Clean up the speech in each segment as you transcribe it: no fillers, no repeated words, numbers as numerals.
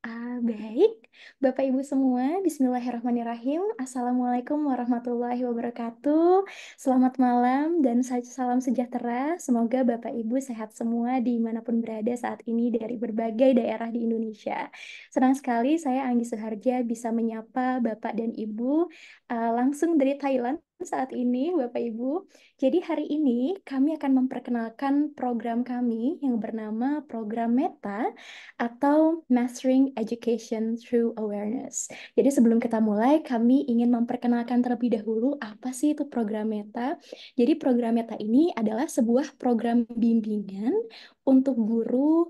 Baik, Bapak Ibu semua, Bismillahirrahmanirrahim. Assalamualaikum warahmatullahi wabarakatuh. Selamat malam dan salam sejahtera. Semoga Bapak Ibu sehat semua dimanapun berada saat ini dari berbagai daerah di Indonesia. Senang sekali saya Anggi Suharja bisa menyapa Bapak dan Ibu langsung dari Thailand saat ini, Bapak Ibu. Jadi hari ini kami akan memperkenalkan program kami yang bernama Program Meta atau Mastering Education Through Awareness. Jadi sebelum kita mulai, kami ingin memperkenalkan terlebih dahulu apa sih itu program Meta. Jadi program Meta ini adalah sebuah program bimbingan untuk guru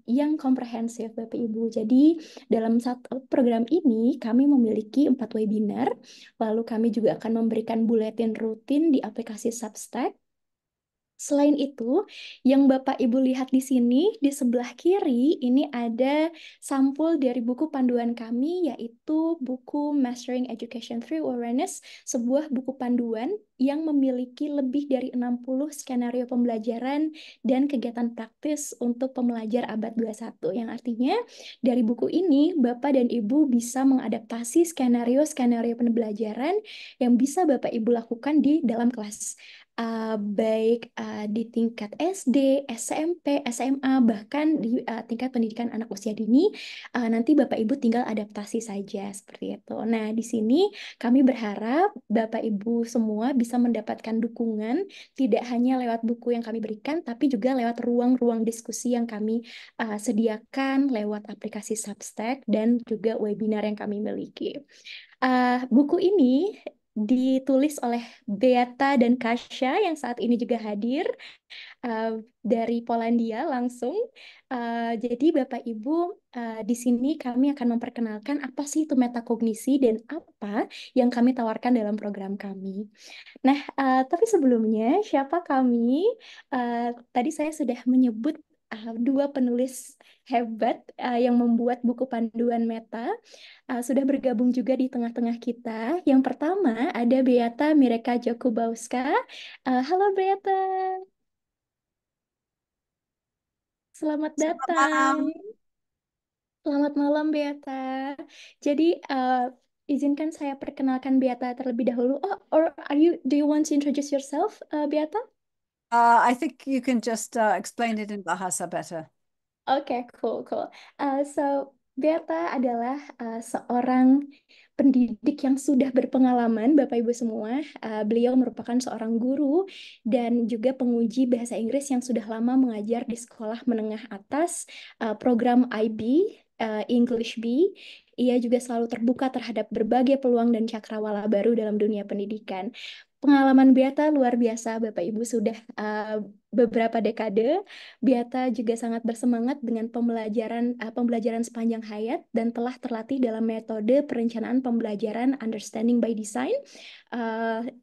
yang komprehensif, Bapak Ibu. Jadi dalam satu program ini kami memiliki 4 webinar, lalu kami juga akan memberikan buletin rutin di aplikasi Substack. Selain itu, yang Bapak Ibu lihat di sini, di sebelah kiri, ini ada sampul dari buku panduan kami, yaitu buku Mastering Education Through Awareness, sebuah buku panduan yang memiliki lebih dari 60 skenario pembelajaran dan kegiatan praktis untuk pembelajar abad 21. Yang artinya, dari buku ini, Bapak dan Ibu bisa mengadaptasi skenario-skenario pembelajaran yang bisa Bapak Ibu lakukan di dalam kelas baik di tingkat SD, SMP, SMA, bahkan di tingkat pendidikan anak usia dini, nanti Bapak Ibu tinggal adaptasi saja seperti itu. Nah, di sini kami berharap Bapak Ibu semua bisa mendapatkan dukungan tidak hanya lewat buku yang kami berikan, tapi juga lewat ruang-ruang diskusi yang kami sediakan lewat aplikasi Substack dan juga webinar yang kami miliki. Buku ini ditulis oleh Beata dan Kasia yang saat ini juga hadir dari Polandia langsung. Jadi Bapak Ibu, di sini kami akan memperkenalkan apa sih itu metakognisi dan apa yang kami tawarkan dalam program kami. Nah, tapi sebelumnya siapa kami? Tadi saya sudah menyebut dua penulis hebat yang membuat buku panduan Meta sudah bergabung juga di tengah-tengah kita. Yang pertama ada Beata Mireka Jokubauska. Halo Beata, selamat Selamat datang. malam. Selamat malam Beata. Jadi izinkan saya perkenalkan Beata terlebih dahulu. Oh, or do you want to introduce yourself, Beata? I think you can just explain it in Bahasa better. Oke, cool, cool. So, Beata adalah seorang pendidik yang sudah berpengalaman, Bapak Ibu semua. Beliau merupakan seorang guru dan juga penguji bahasa Inggris yang sudah lama mengajar di sekolah menengah atas, program IB, English B. Ia juga selalu terbuka terhadap berbagai peluang dan cakrawala baru dalam dunia pendidikan. Pengalaman Beata luar biasa, Bapak Ibu sudah beberapa dekade. Beata juga sangat bersemangat dengan pembelajaran sepanjang hayat dan telah terlatih dalam metode perencanaan pembelajaran Understanding by Design.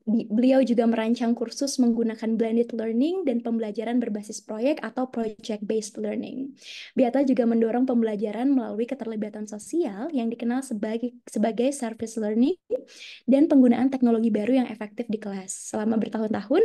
Beliau juga merancang kursus menggunakan blended learning dan pembelajaran berbasis proyek atau project based learning. Beata juga mendorong pembelajaran melalui keterlibatan sosial yang dikenal sebagai service learning dan penggunaan teknologi baru yang efektif di kelas. Selama bertahun-tahun,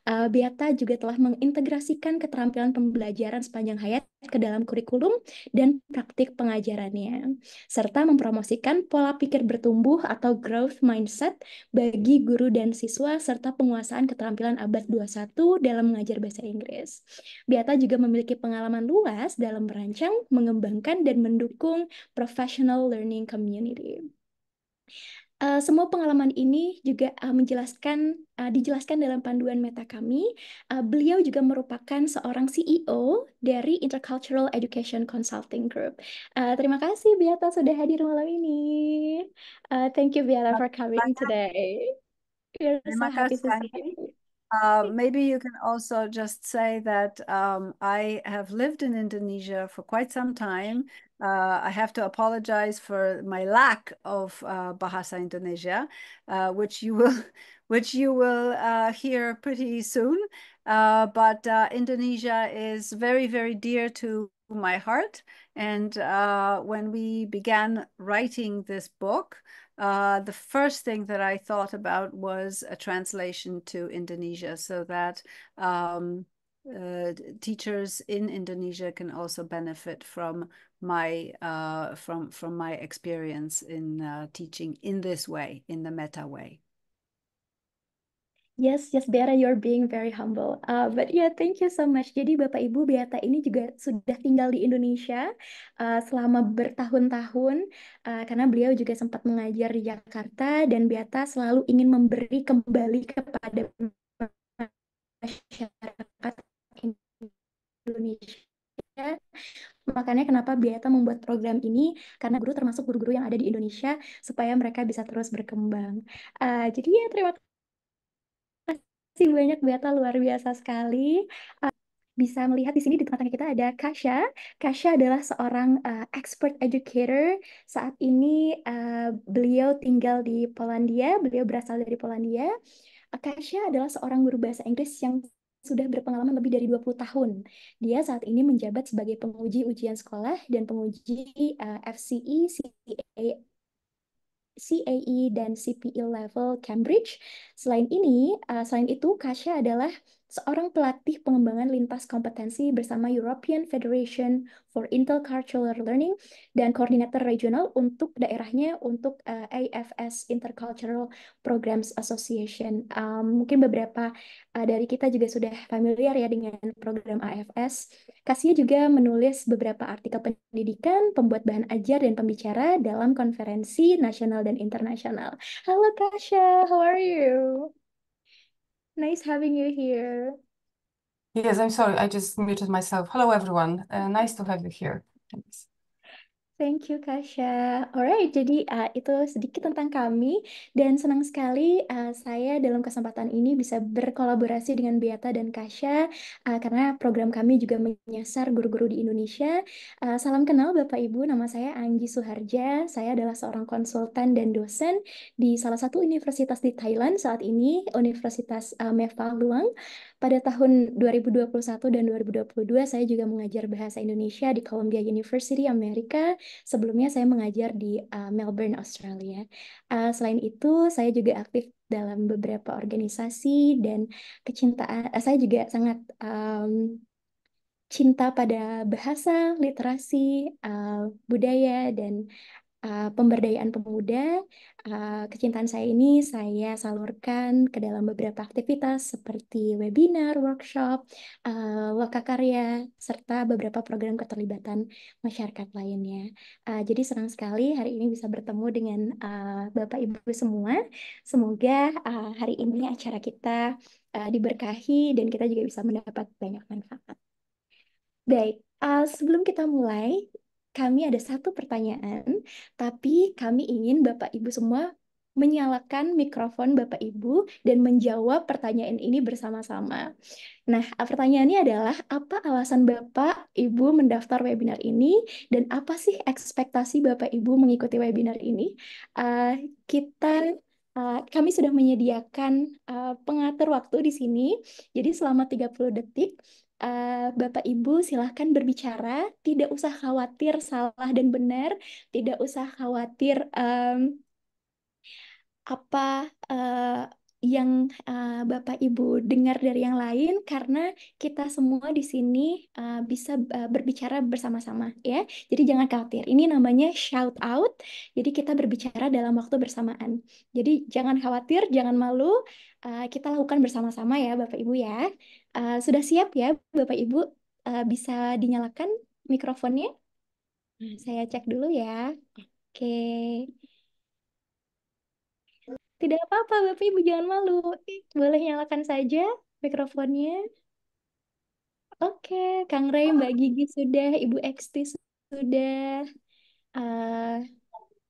Beata juga telah mengintegrasikan keterampilan pembelajaran sepanjang hayat ke dalam kurikulum dan praktik pengajarannya, serta mempromosikan pola pikir bertumbuh atau growth mindset bagi guru dan siswa, serta penguasaan keterampilan abad 21 dalam mengajar bahasa Inggris. Beata juga memiliki pengalaman luas dalam merancang, mengembangkan, dan mendukung professional learning community. Semua pengalaman ini juga dijelaskan dalam panduan meta kami. Beliau juga merupakan seorang CEO dari Intercultural Education Consulting Group. Terima kasih Beata sudah hadir malam ini. Thank you Beata for coming today. We're so Terima happy kasih, to see Anggi. you. Maybe you can also just say that I have lived in Indonesia for quite some time. I have to apologize for my lack of Bahasa Indonesia, which you will, which you will hear pretty soon. But Indonesia is very, very dear to my heart. And when we began writing this book, the first thing that I thought about was a translation to Indonesia so that teachers in Indonesia can also benefit from my experience in teaching in this way, in the meta way. Yes, yes, Beata, you're being very humble. But yeah, thank you so much. Jadi Bapak Ibu Beata ini juga sudah tinggal di Indonesia selama bertahun-tahun karena beliau juga sempat mengajar di Jakarta dan Beata selalu ingin memberi kembali kepada masyarakat Indonesia. Makanya kenapa Beata membuat program ini karena guru termasuk guru-guru yang ada di Indonesia supaya mereka bisa terus berkembang. Jadi ya terima kasih banyak Beata, luar biasa sekali. Bisa melihat di sini di tengah-tengah kita ada Kasha. Kasha adalah seorang expert educator. Saat ini beliau tinggal di Polandia, beliau berasal dari Polandia. Kasha adalah seorang guru bahasa Inggris yang sudah berpengalaman lebih dari 20 tahun. Dia saat ini menjabat sebagai penguji ujian sekolah dan penguji FCE, CAE dan CPE level Cambridge. Selain itu, Kasia adalah seorang pelatih pengembangan lintas kompetensi bersama European Federation for Intercultural Learning dan koordinator regional untuk daerahnya untuk AFS Intercultural Programs Association. Mungkin beberapa dari kita juga sudah familiar ya dengan program AFS. Kasia juga menulis beberapa artikel pendidikan, pembuat bahan ajar dan pembicara dalam konferensi nasional dan internasional. Halo Kasha, how are you? Nice having you here. Yes, I'm sorry, I just muted myself. Hello, everyone. Nice to have you here. Thanks. Thank you, Kasha. Alright, jadi itu sedikit tentang kami dan senang sekali saya dalam kesempatan ini bisa berkolaborasi dengan Beata dan Kasha karena program kami juga menyasar guru-guru di Indonesia. Salam kenal Bapak Ibu, nama saya Anggi Suharja. Saya adalah seorang konsultan dan dosen di salah satu universitas di Thailand saat ini, Universitas Meva Luang. Pada tahun 2021 dan 2022 saya juga mengajar bahasa Indonesia di Columbia University Amerika. Sebelumnya saya mengajar di Melbourne, Australia. Selain itu, saya juga aktif dalam beberapa organisasi dan kecintaan. Saya juga sangat cinta pada bahasa, literasi, budaya, dan pemberdayaan pemuda. Kecintaan saya ini saya salurkan ke dalam beberapa aktivitas seperti webinar, workshop, lokakarya, serta beberapa program keterlibatan masyarakat lainnya. Jadi senang sekali hari ini bisa bertemu dengan Bapak Ibu semua. Semoga hari ini acara kita diberkahi dan kita juga bisa mendapat banyak manfaat. Baik, sebelum kita mulai, kami ada satu pertanyaan, tapi kami ingin Bapak Ibu semua menyalakan mikrofon Bapak Ibu dan menjawab pertanyaan ini bersama-sama. Nah, pertanyaannya adalah, apa alasan Bapak Ibu mendaftar webinar ini dan apa sih ekspektasi Bapak Ibu mengikuti webinar ini? Kami sudah menyediakan pengatur waktu di sini, jadi selama 30 detik Bapak Ibu silahkan berbicara, tidak usah khawatir salah dan benar, tidak usah khawatir apa yang Bapak Ibu dengar dari yang lain, karena kita semua di sini bisa berbicara bersama-sama ya. Jadi jangan khawatir. Ini namanya shout out. Jadi kita berbicara dalam waktu bersamaan. Jadi jangan khawatir, jangan malu. Kita lakukan bersama-sama ya Bapak Ibu ya. Sudah siap ya Bapak Ibu? Bisa dinyalakan mikrofonnya? Saya cek dulu ya. Oke. Tidak apa-apa, Bapak Ibu jangan malu. Boleh nyalakan saja mikrofonnya. Oke, Kang Ray, Mbak Gigi sudah, Ibu Eksti sudah, uh,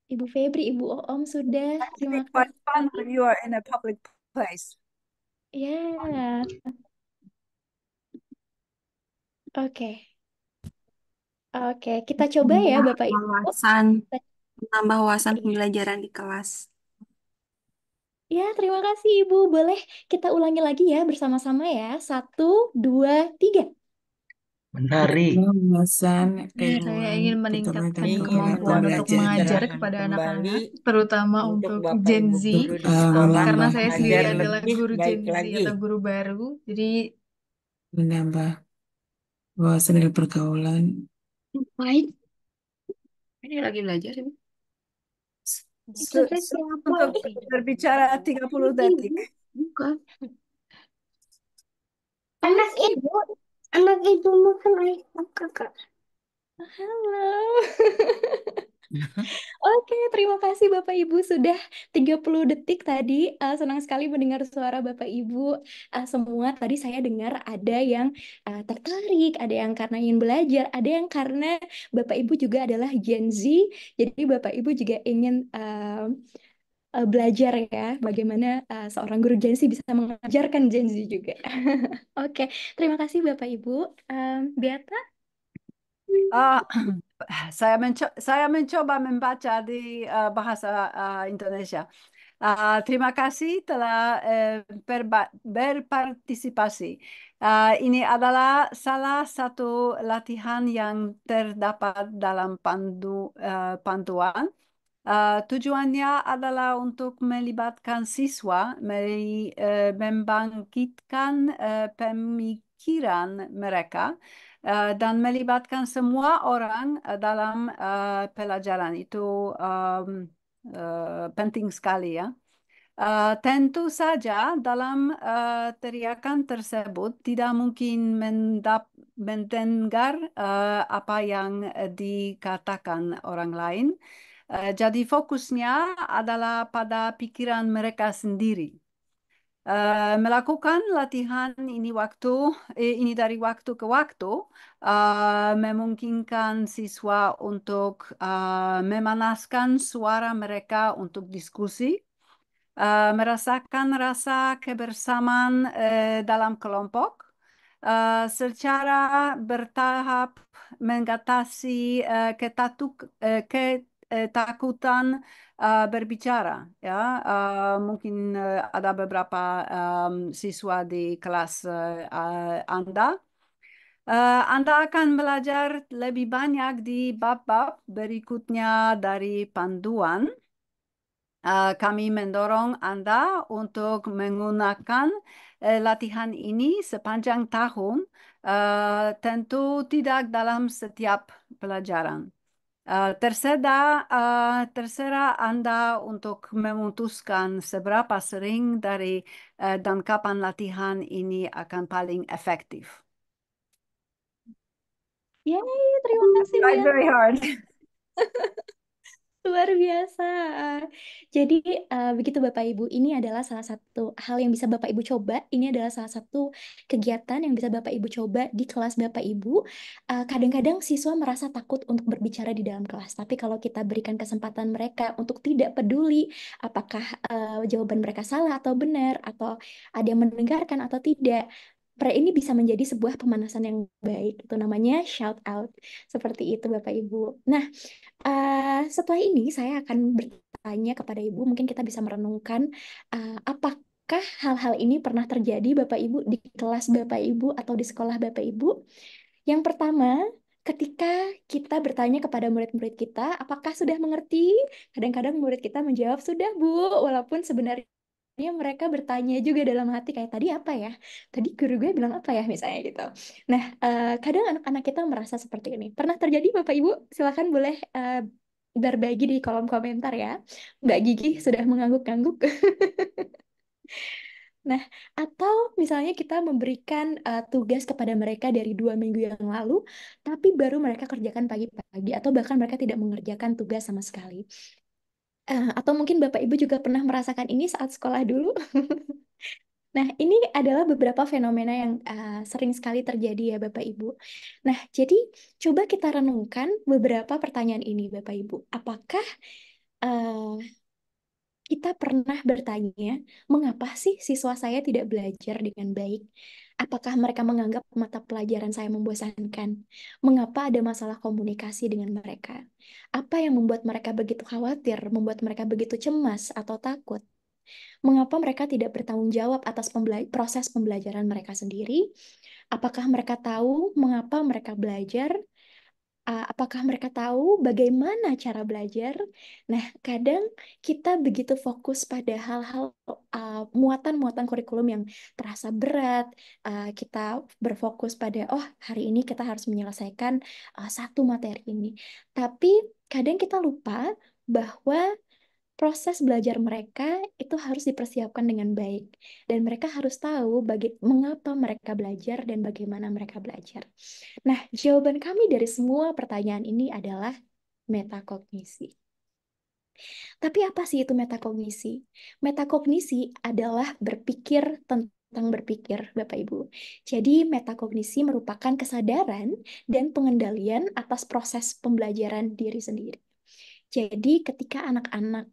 Ibu Febri, Ibu Oom sudah. Terima Quite fun kasih. when you are in a public place. Ya, oke. Oke, kita coba ya Bapak Ibu. Menambah wawasan pembelajaran di kelas. Ya, terima kasih Ibu. Boleh kita ulangi lagi ya bersama-sama ya. 1, 2, 3. Menarik. Wawasan Saya ingin meningkatkan Kami kemampuan untuk mengajar kepada anak-anak, terutama untuk Gen Z, sekolah karena saya sendiri mengajar adalah lebih guru baik Gen Z lagi. atau guru baru. Jadi menambah wawasan dan pergaulan. Baik, Ini lagi belajar ini. Untuk berbicara 30 detik. bukan. Anak Ibu makan ayam kakak. Halo. Oke, terima kasih Bapak Ibu sudah 30 detik tadi. Senang sekali mendengar suara Bapak Ibu. Semua tadi saya dengar ada yang tertarik, ada yang karena ingin belajar, ada yang karena Bapak Ibu juga adalah Gen Z. Jadi Bapak Ibu juga ingin belajar ya bagaimana seorang guru Gen Z bisa mengajarkan Gen Z juga. Oke, terima kasih Bapak Ibu. Beata? Ah, saya mencoba membaca di bahasa Indonesia. Terima kasih telah berpartisipasi. Ini adalah salah satu latihan yang terdapat dalam panduan. Tujuannya adalah untuk melibatkan siswa, membangkitkan pemikiran mereka, dan melibatkan semua orang dalam pelajaran. Itu penting sekali ya. Tentu saja dalam teriakan tersebut tidak mungkin mendengar apa yang dikatakan orang lain. Jadi fokusnya adalah pada pikiran mereka sendiri. Melakukan latihan ini dari waktu ke waktu memungkinkan siswa untuk memanaskan suara mereka untuk diskusi, merasakan rasa kebersamaan dalam kelompok, secara bertahap mengatasi ketakutan berbicara. Ya, mungkin ada beberapa siswa di kelas Anda. Anda akan belajar lebih banyak di bab-bab berikutnya dari panduan. Kami mendorong Anda untuk menggunakan latihan ini sepanjang tahun, tentu tidak dalam setiap pelajaran. Terserah Anda untuk memutuskan seberapa sering dan kapan latihan ini akan paling efektif. Yeay, terima kasih Try Beata. very hard. Luar biasa. Jadi begitu Bapak Ibu, ini adalah salah satu hal yang bisa Bapak Ibu coba. Ini adalah salah satu kegiatan yang bisa Bapak Ibu coba di kelas Bapak Ibu. Kadang-kadang siswa merasa takut untuk berbicara di dalam kelas, tapi kalau kita berikan kesempatan mereka untuk tidak peduli apakah jawaban mereka salah atau benar, atau ada yang mendengarkan atau tidak, ini bisa menjadi sebuah pemanasan yang baik. Itu namanya shout out. Seperti itu Bapak Ibu. Nah, setelah ini saya akan bertanya kepada Ibu, mungkin kita bisa merenungkan apakah hal-hal ini pernah terjadi Bapak Ibu di kelas Bapak Ibu atau di sekolah Bapak Ibu? Yang pertama, ketika kita bertanya kepada murid-murid kita, apakah sudah mengerti? Kadang-kadang murid kita menjawab, sudah Bu, walaupun sebenarnya mereka bertanya juga dalam hati kayak tadi apa ya? Tadi guru gue bilang apa ya misalnya gitu. Nah, kadang anak-anak kita merasa seperti ini. Pernah terjadi Bapak Ibu? Silakan boleh berbagi di kolom komentar ya. Mbak Gigi sudah mengangguk-angguk. Nah, atau misalnya kita memberikan tugas kepada mereka dari 2 minggu yang lalu, tapi baru mereka kerjakan pagi-pagi, atau bahkan mereka tidak mengerjakan tugas sama sekali. Atau mungkin Bapak Ibu juga pernah merasakan ini saat sekolah dulu. Nah, ini adalah beberapa fenomena yang sering sekali terjadi ya Bapak Ibu. Nah, jadi coba kita renungkan beberapa pertanyaan ini Bapak Ibu. Apakah kita pernah bertanya, mengapa sih siswa saya tidak belajar dengan baik? Apakah mereka menganggap mata pelajaran saya membosankan? Mengapa ada masalah komunikasi dengan mereka? Apa yang membuat mereka begitu khawatir, membuat mereka begitu cemas atau takut? Mengapa mereka tidak bertanggung jawab atas proses pembelajaran mereka sendiri? Apakah mereka tahu mengapa mereka belajar? Apakah mereka tahu bagaimana cara belajar? Nah, kadang kita begitu fokus pada hal-hal muatan-muatan kurikulum yang terasa berat. Kita berfokus pada, oh hari ini kita harus menyelesaikan satu materi ini. Tapi kadang kita lupa bahwa proses belajar mereka itu harus dipersiapkan dengan baik. Dan mereka harus tahu mengapa mereka belajar dan bagaimana mereka belajar. Nah, jawaban kami dari semua pertanyaan ini adalah metakognisi. Tapi apa sih itu metakognisi? Metakognisi adalah berpikir tentang berpikir, Bapak Ibu. Jadi metakognisi merupakan kesadaran dan pengendalian atas proses pembelajaran diri sendiri. Jadi ketika anak-anak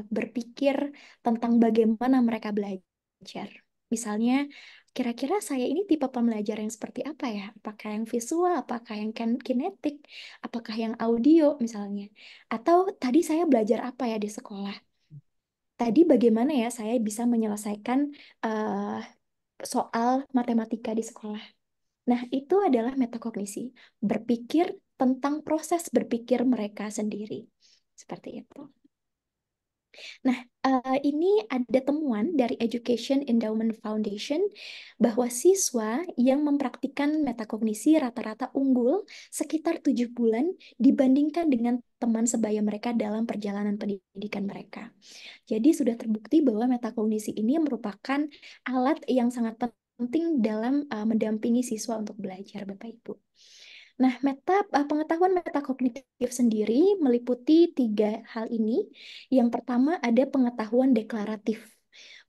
berpikir tentang bagaimana mereka belajar, misalnya kira-kira saya ini tipe pembelajar yang seperti apa ya? Apakah yang visual, apakah yang kinetik, apakah yang audio misalnya? Atau tadi saya belajar apa ya di sekolah? Tadi bagaimana ya saya bisa menyelesaikan soal matematika di sekolah? Nah, itu adalah metakognisi, berpikir tentang proses berpikir mereka sendiri. Seperti itu. Nah, ini ada temuan dari Education Endowment Foundation bahwa siswa yang mempraktikkan metakognisi rata-rata unggul sekitar 7 bulan dibandingkan dengan teman sebaya mereka dalam perjalanan pendidikan mereka. Jadi sudah terbukti bahwa metakognisi ini merupakan alat yang sangat penting dalam mendampingi siswa untuk belajar, Bapak Ibu. Nah, pengetahuan metakognitif sendiri meliputi 3 hal ini. Yang pertama ada pengetahuan deklaratif.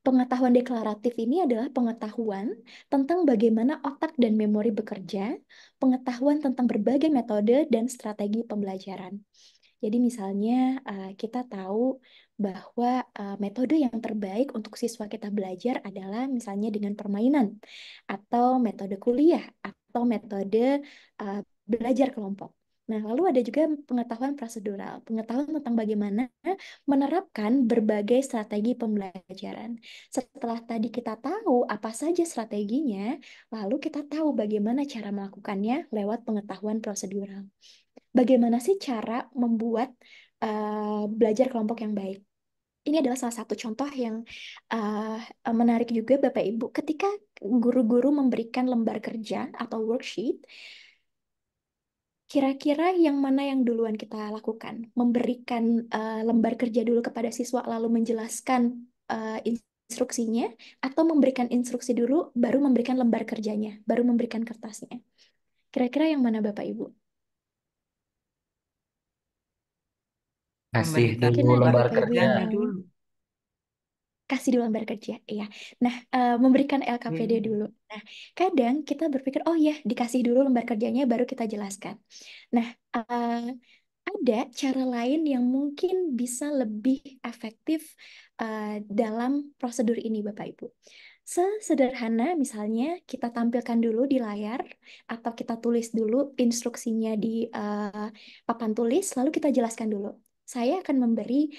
Pengetahuan deklaratif ini adalah pengetahuan tentang bagaimana otak dan memori bekerja, pengetahuan tentang berbagai metode dan strategi pembelajaran. Jadi misalnya kita tahu bahwa metode yang terbaik untuk siswa kita belajar adalah misalnya dengan permainan, atau metode kuliah, atau metode belajar kelompok. Nah, lalu ada juga pengetahuan prosedural, pengetahuan tentang bagaimana menerapkan berbagai strategi pembelajaran. Setelah tadi kita tahu apa saja strateginya, lalu kita tahu bagaimana cara melakukannya lewat pengetahuan prosedural. Bagaimana sih cara membuat belajar kelompok yang baik? Ini adalah salah satu contoh yang menarik juga, Bapak Ibu. Ketika guru-guru memberikan lembar kerja atau worksheet, kira-kira yang mana yang duluan kita lakukan? Memberikan lembar kerja dulu kepada siswa lalu menjelaskan instruksinya, atau memberikan instruksi dulu baru memberikan lembar kerjanya, baru memberikan kertasnya? Kira-kira yang mana, Bapak Ibu? Kasih Memberikan dulu Mungkin ada lembar Bapak Ibu kerja. yang LKPD mau dulu. kasih dulu lembar kerja, iya. Nah, memberikan LKPD dulu. Nah, kadang kita berpikir, oh ya, dikasih dulu lembar kerjanya, baru kita jelaskan. Nah, ada cara lain yang mungkin bisa lebih efektif dalam prosedur ini, Bapak Ibu. Sesederhana misalnya kita tampilkan dulu di layar, atau kita tulis dulu instruksinya di papan tulis, lalu kita jelaskan dulu. Saya akan memberi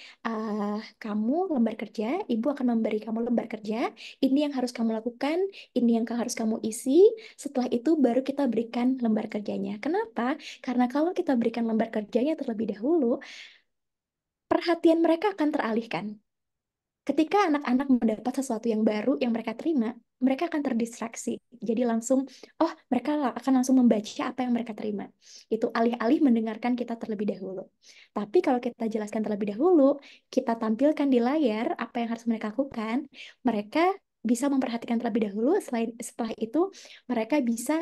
kamu lembar kerja, ibu akan memberi kamu lembar kerja, ini yang harus kamu lakukan, ini yang harus kamu isi, setelah itu baru kita berikan lembar kerjanya. Kenapa? Karena kalau kita berikan lembar kerjanya terlebih dahulu, perhatian mereka akan teralihkan. Ketika anak-anak mendapat sesuatu yang baru yang mereka terima, mereka akan terdistraksi. Jadi langsung, oh mereka akan langsung membaca apa yang mereka terima. Itu alih-alih mendengarkan kita terlebih dahulu. Tapi kalau kita jelaskan terlebih dahulu, kita tampilkan di layar apa yang harus mereka lakukan, mereka bisa memperhatikan terlebih dahulu. Setelah itu mereka bisa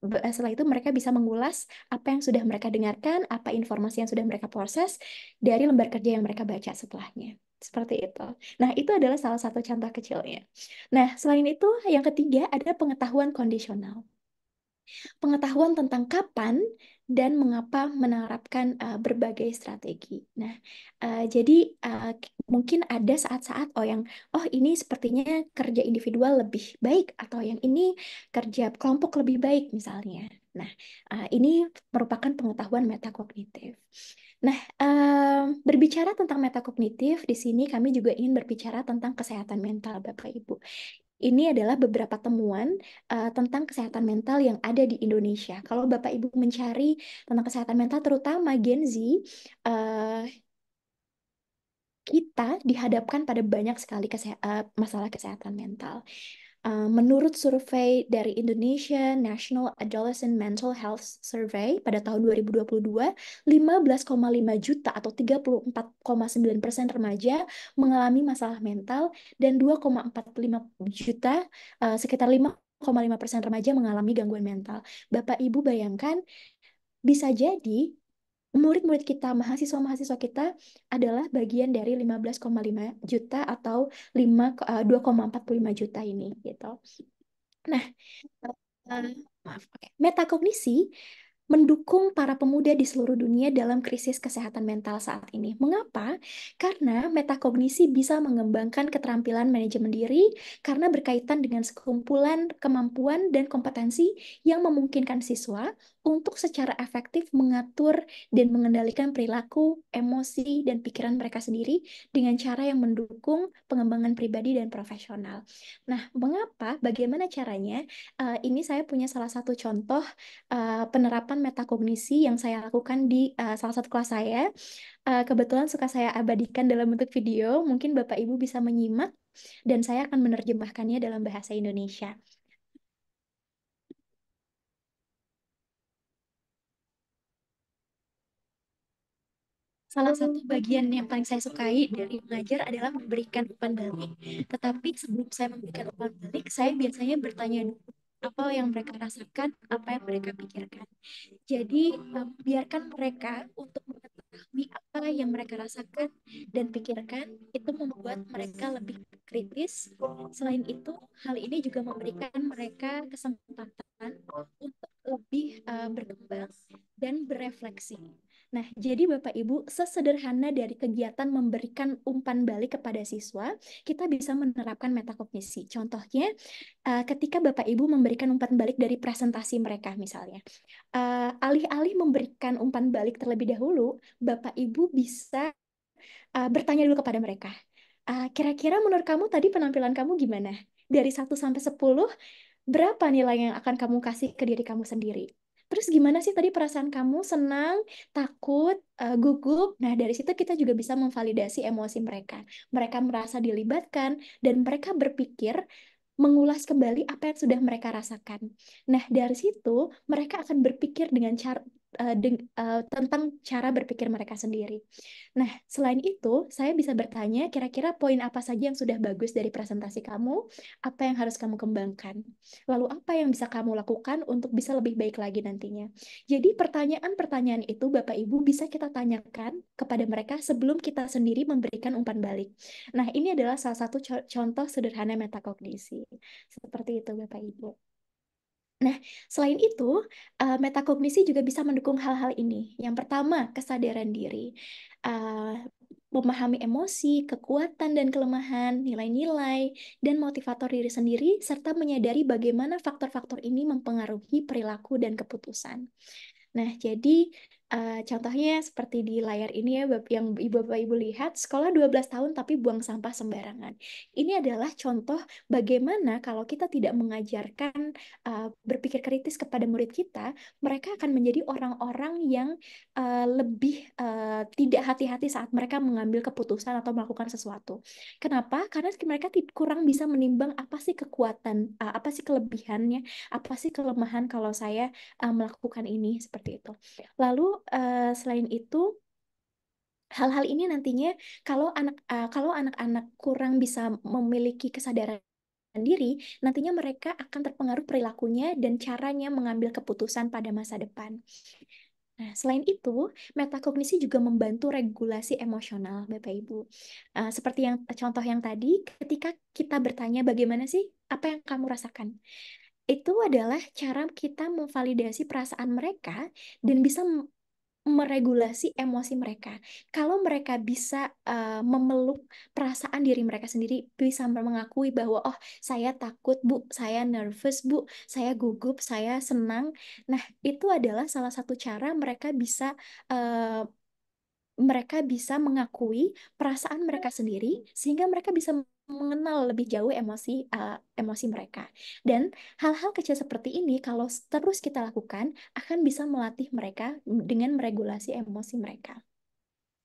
setelah itu mereka bisa mengulas apa yang sudah mereka dengarkan, apa informasi yang sudah mereka proses dari lembar kerja yang mereka baca setelahnya. Seperti itu. Nah, itu adalah salah satu contoh kecilnya. Nah, selain itu, yang ketiga ada pengetahuan kondisional. Pengetahuan tentang kapan dan mengapa menerapkan berbagai strategi. Nah, jadi mungkin ada saat-saat oh ini sepertinya kerja individual lebih baik, atau yang ini kerja kelompok lebih baik misalnya. Nah, ini merupakan pengetahuan metakognitif. Nah, berbicara tentang metakognitif, di sini kami juga ingin berbicara tentang kesehatan mental, Bapak Ibu. Ini adalah beberapa temuan tentang kesehatan mental yang ada di Indonesia. Kalau Bapak Ibu mencari tentang kesehatan mental, terutama Gen Z, eh, kita dihadapkan pada banyak sekali masalah kesehatan mental. Menurut survei dari Indonesia National Adolescent Mental Health Survey pada tahun 2022, 15,5 juta atau 34,9% remaja mengalami masalah mental dan 2,45 juta, sekitar 5,5% remaja mengalami gangguan mental. Bapak Ibu bayangkan, bisa jadi murid-murid kita, mahasiswa-mahasiswa kita adalah bagian dari 15,5 juta atau 2,45 juta ini gitu. Nah, maaf, oke. Metakognisi mendukung para pemuda di seluruh dunia dalam krisis kesehatan mental saat ini. Mengapa? Karena metakognisi bisa mengembangkan keterampilan manajemen diri karena berkaitan dengan sekumpulan kemampuan dan kompetensi yang memungkinkan siswa untuk secara efektif mengatur dan mengendalikan perilaku, emosi, dan pikiran mereka sendiri dengan cara yang mendukung pengembangan pribadi dan profesional. Nah, mengapa? Bagaimana caranya? Ini saya punya salah satu contoh penerapan metakognisi yang saya lakukan di salah satu kelas saya. Kebetulan suka saya abadikan dalam bentuk video, mungkin Bapak Ibu bisa menyimak dan saya akan menerjemahkannya dalam bahasa Indonesia. Salah satu bagian yang paling saya sukai dari mengajar adalah memberikan umpan balik. Tetapi sebelum saya memberikan umpan balik, saya biasanya bertanya dulu apa yang mereka rasakan, apa yang mereka pikirkan. Jadi, biarkan mereka untuk mengetahui apa yang mereka rasakan dan pikirkan, itu membuat mereka lebih kritis. Selain itu, hal ini juga memberikan mereka kesempatan untuk lebih berkembang dan berefleksi. Nah, jadi Bapak Ibu, sesederhana dari kegiatan memberikan umpan balik kepada siswa, kita bisa menerapkan metakognisi. Contohnya, ketika Bapak Ibu memberikan umpan balik dari presentasi mereka misalnya. Alih-alih memberikan umpan balik terlebih dahulu, Bapak Ibu bisa bertanya dulu kepada mereka. Kira-kira menurut kamu tadi penampilan kamu gimana? Dari 1 sampai 10, berapa nilai yang akan kamu kasih ke diri kamu sendiri? Terus gimana sih tadi perasaan kamu? Senang, takut, gugup? Nah, dari situ kita juga bisa memvalidasi emosi mereka. Mereka merasa dilibatkan dan mereka berpikir mengulas kembali apa yang sudah mereka rasakan. Nah, dari situ mereka akan berpikir dengan tentang cara berpikir mereka sendiri. Nah, selain itu, saya bisa bertanya kira-kira poin apa saja yang sudah bagus dari presentasi kamu, apa yang harus kamu kembangkan, lalu apa yang bisa kamu lakukan untuk bisa lebih baik lagi nantinya. Jadi pertanyaan-pertanyaan itu Bapak Ibu bisa kita tanyakan kepada mereka sebelum kita sendiri memberikan umpan balik. Nah, ini adalah salah satu contoh sederhana metakognisi. Seperti itu, Bapak Ibu. Nah, selain itu, metakognisi juga bisa mendukung hal-hal ini. Yang pertama, kesadaran diri. Memahami emosi, kekuatan dan kelemahan, nilai-nilai, dan motivator diri sendiri, serta menyadari bagaimana faktor-faktor ini mempengaruhi perilaku dan keputusan. Nah, jadi contohnya seperti di layar ini ya, yang Bapak Ibu lihat, sekolah 12 tahun tapi buang sampah sembarangan. Ini adalah contoh bagaimana kalau kita tidak mengajarkan berpikir kritis kepada murid kita, mereka akan menjadi orang-orang yang lebih tidak hati-hati saat mereka mengambil keputusan atau melakukan sesuatu. Kenapa? Karena mereka kurang bisa menimbang apa sih kekuatan, apa sih kelebihannya, apa sih kelemahan kalau saya melakukan ini seperti itu. Lalu selain itu, hal-hal ini nantinya kalau anak-anak kurang bisa memiliki kesadaran diri, nantinya mereka akan terpengaruh perilakunya dan caranya mengambil keputusan pada masa depan. Nah, selain itu, metakognisi juga membantu regulasi emosional, Bapak Ibu. Seperti yang contoh yang tadi, ketika kita bertanya bagaimana sih apa yang kamu rasakan? Itu adalah cara kita memvalidasi perasaan mereka dan bisa meregulasi emosi mereka. Kalau mereka bisa memeluk perasaan diri mereka sendiri, bisa mengakui bahwa oh saya takut Bu, saya nervous Bu, saya gugup, saya senang. Nah, itu adalah salah satu cara mereka bisa mengakui perasaan mereka sendiri sehingga mereka bisa mengenal lebih jauh emosi mereka. Dan hal-hal kecil seperti ini kalau terus kita lakukan akan bisa melatih mereka dengan meregulasi emosi mereka.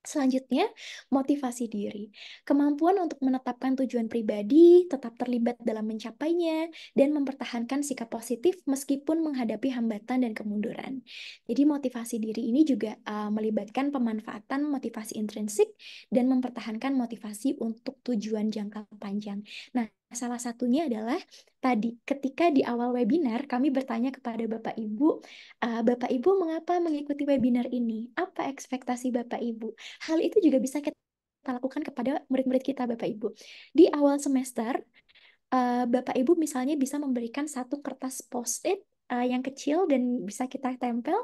Selanjutnya, motivasi diri. Kemampuan untuk menetapkan tujuan pribadi, tetap terlibat dalam mencapainya, dan mempertahankan sikap positif meskipun menghadapi hambatan dan kemunduran. Jadi motivasi diri ini juga melibatkan pemanfaatan motivasi intrinsik dan mempertahankan motivasi untuk tujuan jangka panjang. Nah, salah satunya adalah tadi ketika di awal webinar kami bertanya kepada Bapak Ibu, Bapak Ibu mengapa mengikuti webinar ini? Apa ekspektasi Bapak Ibu? Hal itu juga bisa kita lakukan kepada murid-murid kita, Bapak Ibu. Di awal semester, Bapak Ibu misalnya bisa memberikan satu kertas post-it yang kecil dan bisa kita tempel.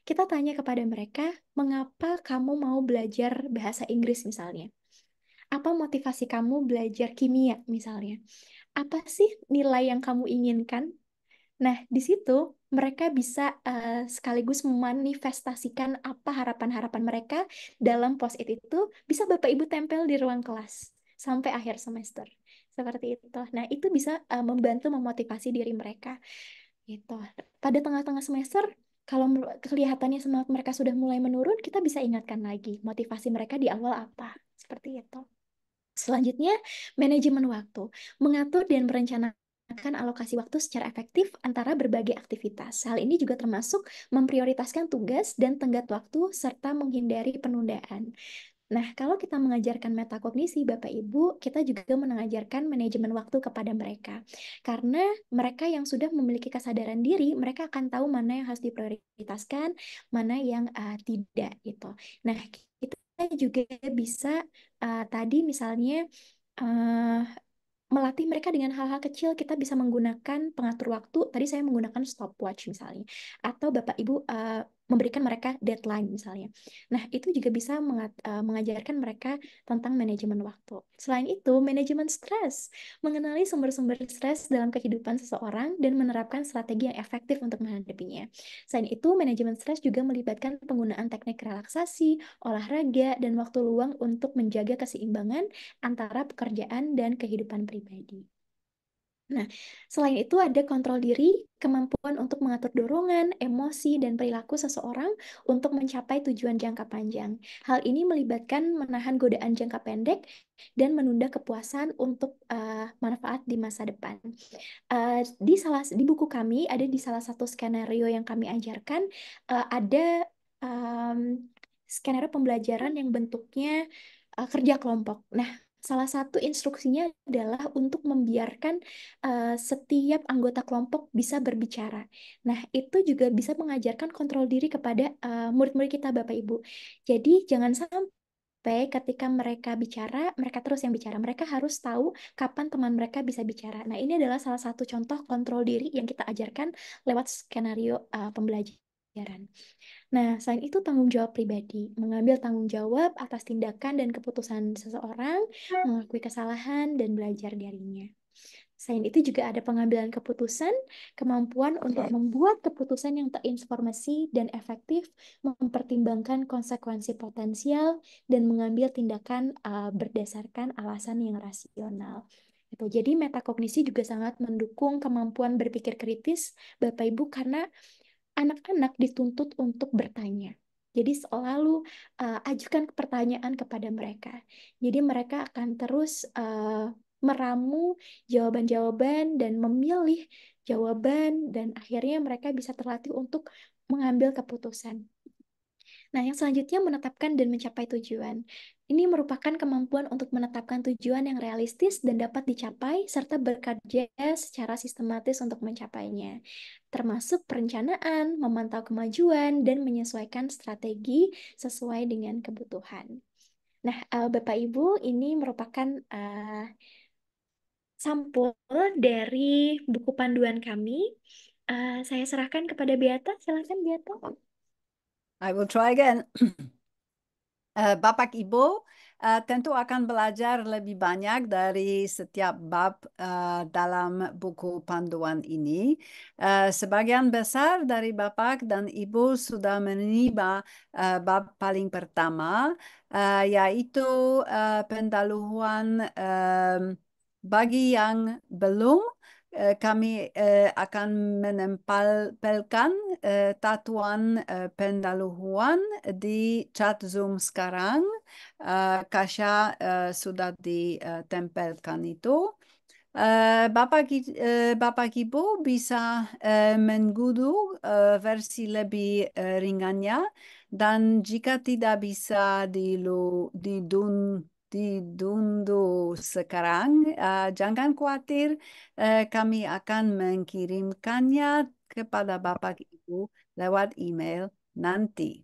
Kita tanya kepada mereka, mengapa kamu mau belajar bahasa Inggris misalnya? Apa motivasi kamu belajar kimia misalnya? Apa sih nilai yang kamu inginkan? Nah, di situ mereka bisa sekaligus memanifestasikan apa harapan-harapan mereka dalam post-it itu bisa Bapak Ibu tempel di ruang kelas sampai akhir semester. Seperti itu. Nah, itu bisa membantu memotivasi diri mereka. Gitu. Pada tengah-tengah semester, kalau kelihatannya semangat mereka sudah mulai menurun, kita bisa ingatkan lagi motivasi mereka di awal apa. Seperti itu. Selanjutnya, manajemen waktu. Mengatur dan merencanakan alokasi waktu secara efektif antara berbagai aktivitas. Hal ini juga termasuk memprioritaskan tugas dan tenggat waktu serta menghindari penundaan. Nah, kalau kita mengajarkan metakognisi, Bapak Ibu, kita juga mengajarkan manajemen waktu kepada mereka. Karena mereka yang sudah memiliki kesadaran diri, mereka akan tahu mana yang harus diprioritaskan, mana yang tidak gitu. Nah, kita juga bisa tadi misalnya uh, melatih mereka dengan hal-hal kecil. Kita bisa menggunakan pengatur waktu. Tadi saya menggunakan stopwatch misalnya, atau Bapak Ibu memberikan mereka deadline misalnya. Nah, itu juga bisa mengajarkan mereka tentang manajemen waktu. Selain itu, manajemen stres, mengenali sumber-sumber stres dalam kehidupan seseorang dan menerapkan strategi yang efektif untuk menghadapinya. Selain itu, manajemen stres juga melibatkan penggunaan teknik relaksasi, olahraga, dan waktu luang untuk menjaga keseimbangan antara pekerjaan dan kehidupan pribadi. Nah, selain itu ada kontrol diri, kemampuan untuk mengatur dorongan, emosi, dan perilaku seseorang untuk mencapai tujuan jangka panjang. Hal ini melibatkan menahan godaan jangka pendek dan menunda kepuasan untuk manfaat di masa depan. Di buku kami, ada di salah satu skenario yang kami ajarkan, ada skenario pembelajaran yang bentuknya kerja kelompok. Nah, salah satu instruksinya adalah untuk membiarkan setiap anggota kelompok bisa berbicara. Nah, itu juga bisa mengajarkan kontrol diri kepada murid-murid kita, Bapak Ibu. Jadi, jangan sampai ketika mereka bicara, mereka terus yang bicara. Mereka harus tahu kapan teman mereka bisa bicara. Nah, ini adalah salah satu contoh kontrol diri yang kita ajarkan lewat skenario pembelajaran. Nah, selain itu tanggung jawab pribadi, mengambil tanggung jawab atas tindakan dan keputusan seseorang, mengakui kesalahan, dan belajar darinya. Selain itu juga ada pengambilan keputusan, kemampuan untuk membuat keputusan yang terinformasi dan efektif, mempertimbangkan konsekuensi potensial, dan mengambil tindakan berdasarkan alasan yang rasional. Jadi metakognisi juga sangat mendukung kemampuan berpikir kritis Bapak Ibu karena anak-anak dituntut untuk bertanya. Jadi selalu ajukan pertanyaan kepada mereka. Jadi mereka akan terus meramu jawaban-jawaban dan memilih jawaban dan akhirnya mereka bisa terlatih untuk mengambil keputusan. Nah, yang selanjutnya menetapkan dan mencapai tujuan. Ini merupakan kemampuan untuk menetapkan tujuan yang realistis dan dapat dicapai, serta bekerja secara sistematis untuk mencapainya, termasuk perencanaan, memantau kemajuan, dan menyesuaikan strategi sesuai dengan kebutuhan. Nah, Bapak Ibu, ini merupakan sampul dari buku panduan kami. Saya serahkan kepada Beata. Silakan, Beata. I will try again. Bapak Ibu tentu akan belajar lebih banyak dari setiap bab dalam buku panduan ini. Sebagian besar dari Bapak dan Ibu sudah menerima bab paling pertama, yaitu pendahuluan Bagi yang belum, kami akan menempelkan tatuan pendahuluan di chat Zoom sekarang. Kasya sudah ditempelkan itu. Bapak Ibu bisa mengunduh versi lebih ringannya, dan jika tidak bisa diunduh sekarang, jangan khawatir, kami akan mengirimkannya kepada Bapak Ibu lewat email nanti.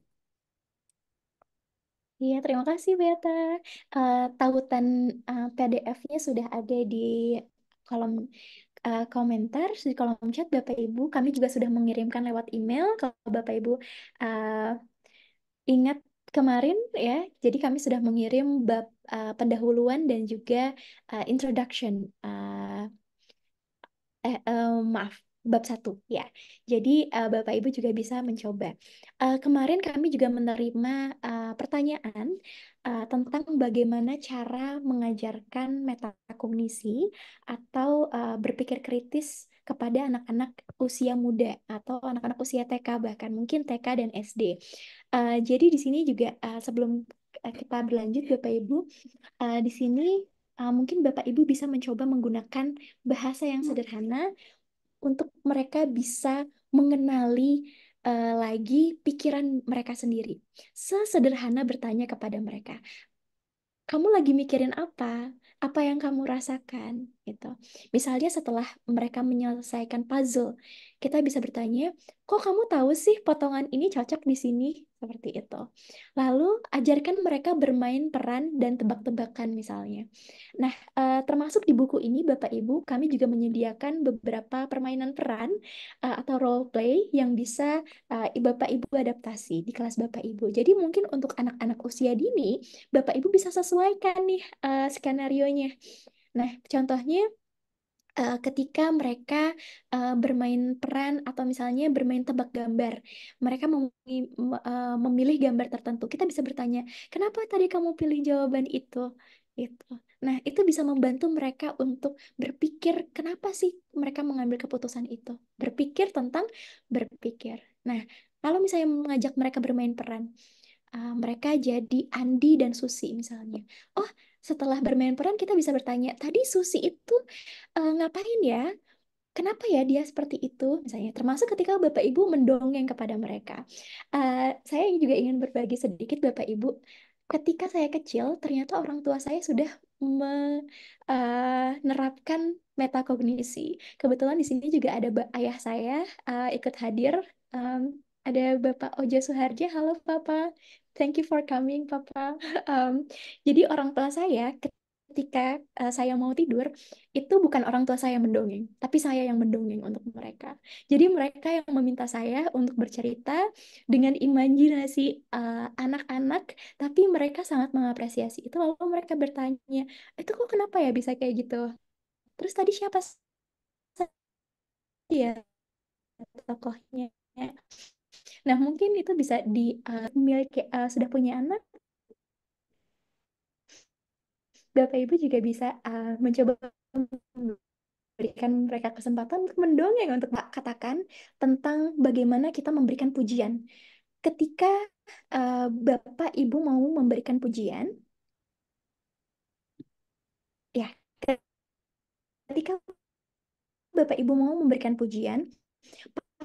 Iya, terima kasih Beta. Tautan PDF-nya sudah ada di kolom komentar, di kolom chat Bapak Ibu. Kami juga sudah mengirimkan lewat email. Kalau Bapak Ibu uh, ingat kemarin ya, jadi kami sudah mengirim bab pendahuluan dan juga introduction. Maaf, bab 1 ya. Jadi Bapak Ibu juga bisa mencoba. Kemarin kami juga menerima pertanyaan tentang bagaimana cara mengajarkan metakognisi atau berpikir kritis kepada anak-anak usia muda atau anak-anak usia TK, bahkan mungkin TK dan SD. Jadi di sini juga sebelum kita berlanjut Bapak Ibu, di sini mungkin Bapak Ibu bisa mencoba menggunakan bahasa yang sederhana untuk mereka bisa mengenali lagi pikiran mereka sendiri. Sesederhana bertanya kepada mereka, kamu lagi mikirin apa? Apa yang kamu rasakan? Gitu. Misalnya setelah mereka menyelesaikan puzzle, kita bisa bertanya, kok kamu tahu sih potongan ini cocok di sini? Seperti itu. Lalu ajarkan mereka bermain peran dan tebak-tebakan misalnya. Nah, termasuk di buku ini Bapak Ibu, kami juga menyediakan beberapa permainan peran atau role play yang bisa Bapak Ibu adaptasi di kelas Bapak Ibu. Jadi mungkin untuk anak-anak usia dini, Bapak Ibu bisa sesuaikan nih skenario-nya. Nah, contohnya ketika mereka bermain peran atau misalnya bermain tebak gambar, mereka memilih gambar tertentu. Kita bisa bertanya, kenapa tadi kamu pilih jawaban itu? Itu. Nah, itu bisa membantu mereka untuk berpikir kenapa sih mereka mengambil keputusan itu. Berpikir tentang berpikir. Nah, kalau misalnya mengajak mereka bermain peran, mereka jadi Andi dan Susi misalnya. Oh, setelah bermain peran kita bisa bertanya, tadi Susi itu ngapain ya? Kenapa ya dia seperti itu? Misalnya, termasuk ketika Bapak Ibu mendongeng kepada mereka. Saya juga ingin berbagi sedikit Bapak Ibu. Ketika saya kecil, ternyata orang tua saya sudah menerapkan metakognisi. Kebetulan di sini juga ada ayah saya ikut hadir. Um, ada Bapak Ojo Suharja. Halo Papa, thank you for coming Papa. Um, jadi orang tua saya ketika saya mau tidur, itu bukan orang tua saya yang mendongeng, tapi saya yang mendongeng untuk mereka. Jadi mereka yang meminta saya untuk bercerita dengan imajinasi anak-anak, tapi mereka sangat mengapresiasi itu. Lalu mereka bertanya, itu kok kenapa ya bisa kayak gitu? Terus tadi siapa sih ya tokohnya? Nah, mungkin itu bisa dimiliki sudah punya anak, Bapak Ibu juga bisa mencoba berikan mereka kesempatan untuk mendongeng, untuk katakan tentang bagaimana kita memberikan pujian. Ketika Bapak Ibu mau memberikan pujian, ya, ketika Bapak Ibu mau memberikan pujian,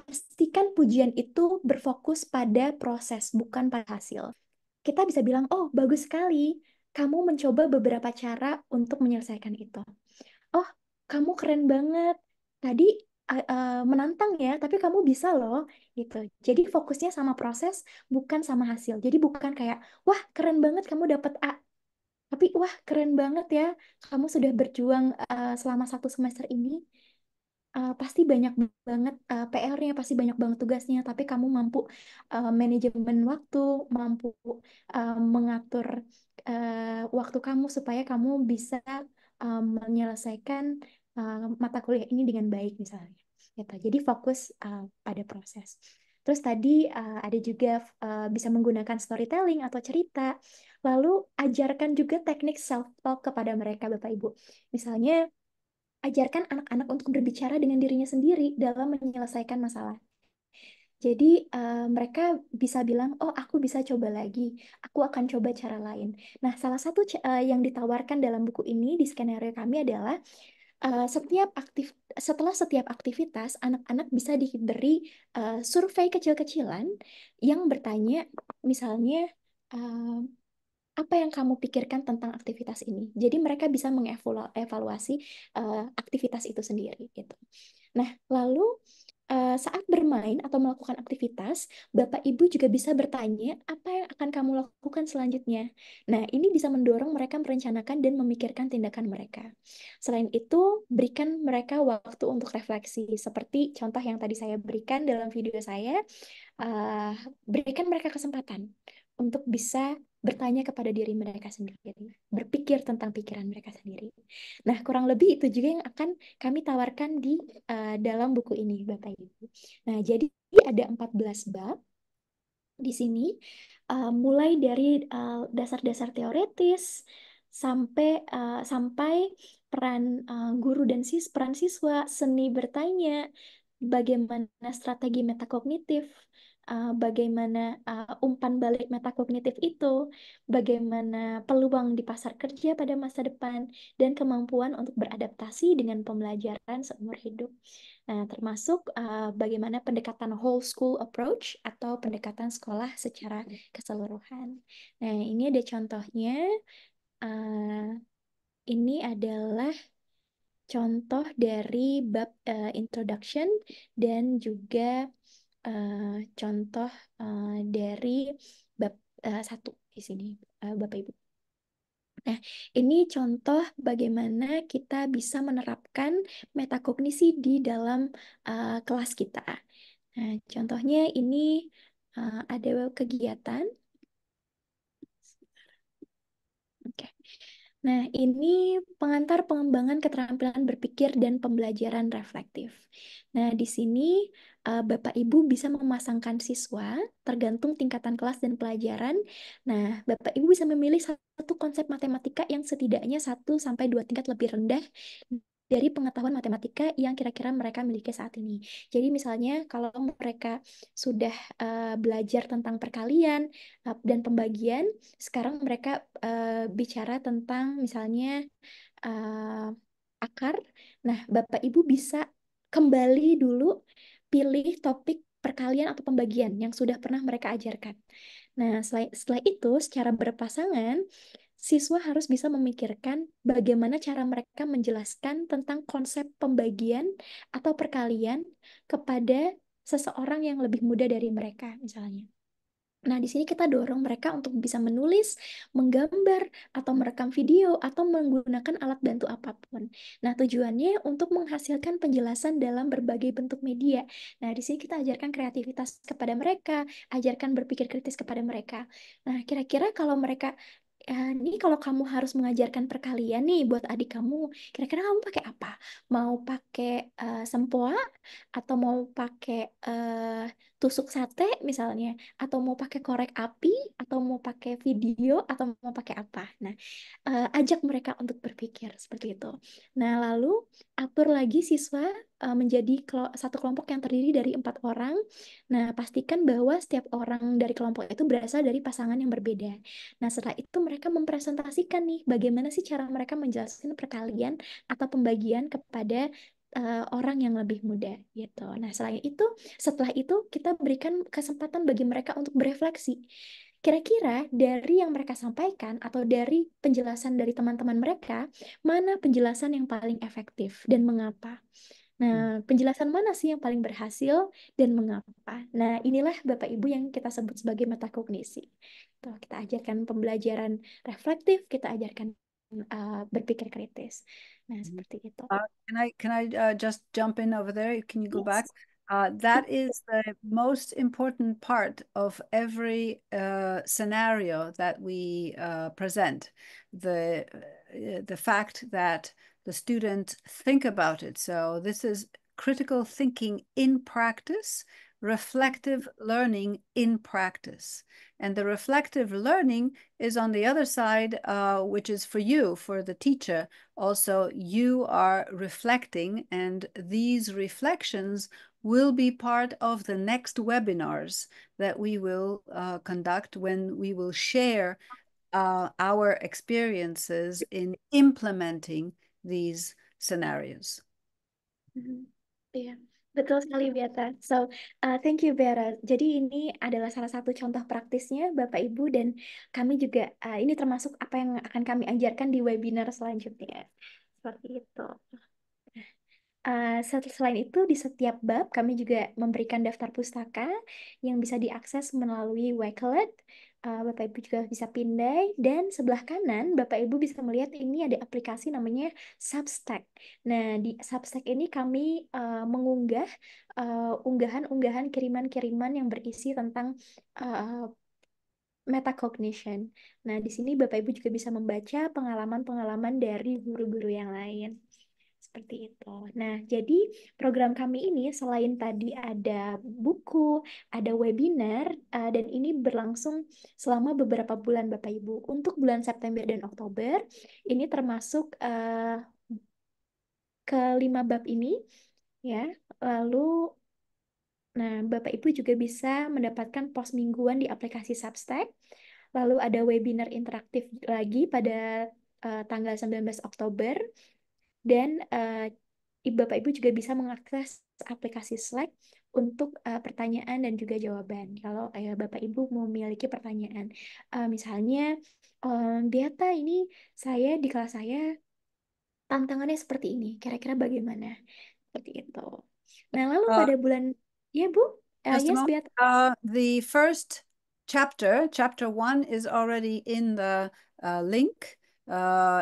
pastikan pujian itu berfokus pada proses, bukan pada hasil. Kita bisa bilang, oh bagus sekali, kamu mencoba beberapa cara untuk menyelesaikan itu. Oh, kamu keren banget. Tadi menantang ya, tapi kamu bisa loh, gitu. Jadi fokusnya sama proses, bukan sama hasil. Jadi bukan kayak, wah keren banget kamu dapat A. Tapi wah keren banget ya, kamu sudah berjuang selama 1 semester ini. Pasti banyak banget PR-nya, pasti banyak banget tugasnya, tapi kamu mampu manajemen waktu, mampu mengatur waktu kamu supaya kamu bisa menyelesaikan mata kuliah ini dengan baik misalnya. Gitu. Jadi fokus pada proses. Terus tadi ada juga bisa menggunakan storytelling atau cerita. Lalu ajarkan juga teknik self-talk kepada mereka, Bapak Ibu. Misalnya, ajarkan anak-anak untuk berbicara dengan dirinya sendiri dalam menyelesaikan masalah. Jadi mereka bisa bilang, oh aku bisa coba lagi, aku akan coba cara lain. Nah, salah satu yang ditawarkan dalam buku ini di skenario kami adalah setelah setiap aktivitas, anak-anak bisa diberi survei kecil-kecilan yang bertanya, misalnya, apa yang kamu pikirkan tentang aktivitas ini? Jadi mereka bisa mengevaluasi aktivitas itu sendiri, gitu. Nah, lalu saat bermain atau melakukan aktivitas, Bapak Ibu juga bisa bertanya apa yang akan kamu lakukan selanjutnya. Nah, ini bisa mendorong mereka merencanakan dan memikirkan tindakan mereka. Selain itu, berikan mereka waktu untuk refleksi, seperti contoh yang tadi saya berikan dalam video saya. Berikan mereka kesempatan untuk bisa bertanya kepada diri mereka sendiri, berpikir tentang pikiran mereka sendiri. Nah, kurang lebih itu juga yang akan kami tawarkan di dalam buku ini, Bapak Ibu. Nah, jadi ada 14 bab di sini, mulai dari dasar-dasar teoritis sampai peran guru dan peran siswa, seni bertanya, bagaimana strategi metakognitif, bagaimana umpan balik metakognitif itu, bagaimana peluang di pasar kerja pada masa depan, dan kemampuan untuk beradaptasi dengan pembelajaran seumur hidup. Nah, termasuk bagaimana pendekatan whole school approach atau pendekatan sekolah secara keseluruhan. Nah, ini ada contohnya. Ini adalah contoh dari bab introduction dan juga contoh dari bab 1 di sini, Bapak Ibu. Nah, ini contoh bagaimana kita bisa menerapkan metakognisi di dalam kelas kita. Nah, contohnya ini ada kegiatan. Oke. Nah, ini pengantar pengembangan keterampilan berpikir dan pembelajaran reflektif. Nah, di sini Bapak Ibu bisa memasangkan siswa tergantung tingkatan kelas dan pelajaran. Nah, Bapak Ibu bisa memilih satu konsep matematika yang setidaknya 1 sampai 2 tingkat lebih rendah dari pengetahuan matematika yang kira-kira mereka miliki saat ini. Jadi misalnya kalau mereka sudah belajar tentang perkalian dan pembagian, sekarang mereka bicara tentang misalnya akar. Nah, Bapak Ibu bisa kembali dulu pilih topik perkalian atau pembagian yang sudah pernah mereka ajarkan. Nah, setelah itu secara berpasangan, siswa harus bisa memikirkan bagaimana cara mereka menjelaskan tentang konsep pembagian atau perkalian kepada seseorang yang lebih muda dari mereka, misalnya. Nah, di sini kita dorong mereka untuk bisa menulis, menggambar, atau merekam video, atau menggunakan alat bantu apapun. Nah, tujuannya untuk menghasilkan penjelasan dalam berbagai bentuk media. Nah, di sini kita ajarkan kreativitas kepada mereka, ajarkan berpikir kritis kepada mereka. Nah, kira-kira kalau mereka nih kalau kamu harus mengajarkan perkalian nih buat adik kamu, kira-kira kamu pakai apa? Mau pakai sempoa atau mau pakai tusuk sate misalnya, atau mau pakai korek api, atau mau pakai video, atau mau pakai apa? Nah, ajak mereka untuk berpikir seperti itu. Nah, lalu atur lagi siswa menjadi satu kelompok yang terdiri dari 4 orang. Nah, pastikan bahwa setiap orang dari kelompok itu berasal dari pasangan yang berbeda. Nah, setelah itu mereka mempresentasikan nih bagaimana sih cara mereka menjelaskan perkalian atau pembagian kepada orang yang lebih muda gitu. Nah, setelah itu kita berikan kesempatan bagi mereka untuk berefleksi. Kira-kira dari yang mereka sampaikan atau dari penjelasan dari teman-teman mereka, mana penjelasan yang paling efektif dan mengapa? Nah, penjelasan mana sih yang paling berhasil dan mengapa? Nah, inilah Bapak Ibu yang kita sebut sebagai metakognisi. Tuh, kita ajarkan pembelajaran reflektif, kita ajarkan berpikir kritis. Nah, seperti itu. Can I just jump in over there? Can you go back? That is the most important part of every scenario that we present. The fact that the students think about it. So this is critical thinking in practice, reflective learning in practice. And the reflective learning is on the other side, which is for you, for the teacher. Also, you are reflecting, and these reflections will be part of the next webinars that we will conduct, when we will share our experiences in implementing these scenarios. Iya, betul sekali Beata. So, thank you Beata. Jadi ini adalah salah satu contoh praktisnya Bapak Ibu, dan kami juga ini termasuk apa yang akan kami ajarkan di webinar selanjutnya. Seperti itu. Selain itu, di setiap bab kami juga memberikan daftar pustaka yang bisa diakses melalui Wakelet. Bapak Ibu juga bisa pindai, dan sebelah kanan Bapak Ibu bisa melihat ini ada aplikasi namanya Substack. Nah, di Substack ini kami mengunggah unggahan-unggahan kiriman-kiriman yang berisi tentang metacognition. Nah, di sini Bapak Ibu juga bisa membaca pengalaman-pengalaman dari guru-guru yang lain. Seperti itu. Nah, jadi program kami ini selain tadi ada buku, ada webinar, dan ini berlangsung selama beberapa bulan Bapak Ibu. Untuk bulan September dan Oktober, ini termasuk ke-5 bab ini, ya. Lalu, nah, Bapak Ibu juga bisa mendapatkan pos mingguan di aplikasi Substack. Lalu ada webinar interaktif lagi pada tanggal 19 Oktober. Dan Bapak Ibu juga bisa mengakses aplikasi Slack untuk pertanyaan dan juga jawaban. Kalau Bapak Ibu memiliki pertanyaan, misalnya, Beata, ini saya di kelas saya tantangannya seperti ini, kira-kira bagaimana? Seperti itu. Nah, lalu pada bulan, ya Bu, Just a yes moment. Beata. The first chapter 1 is already in the link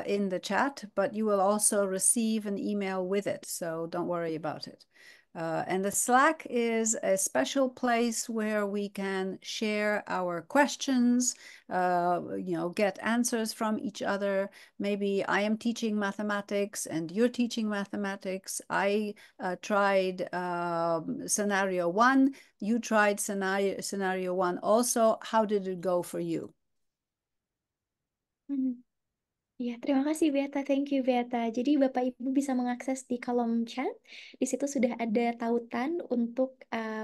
in the chat, but you will also receive an email with it, so don't worry about it. And the Slack is a special place where we can share our questions, get answers from each other. Maybe I am teaching mathematics and you're teaching mathematics. I tried scenario 1, you tried scenario 1 also. How did it go for you? Ya, terima kasih Beata, thank you Beata. Jadi Bapak Ibu bisa mengakses di kolom chat. Di situ sudah ada tautan untuk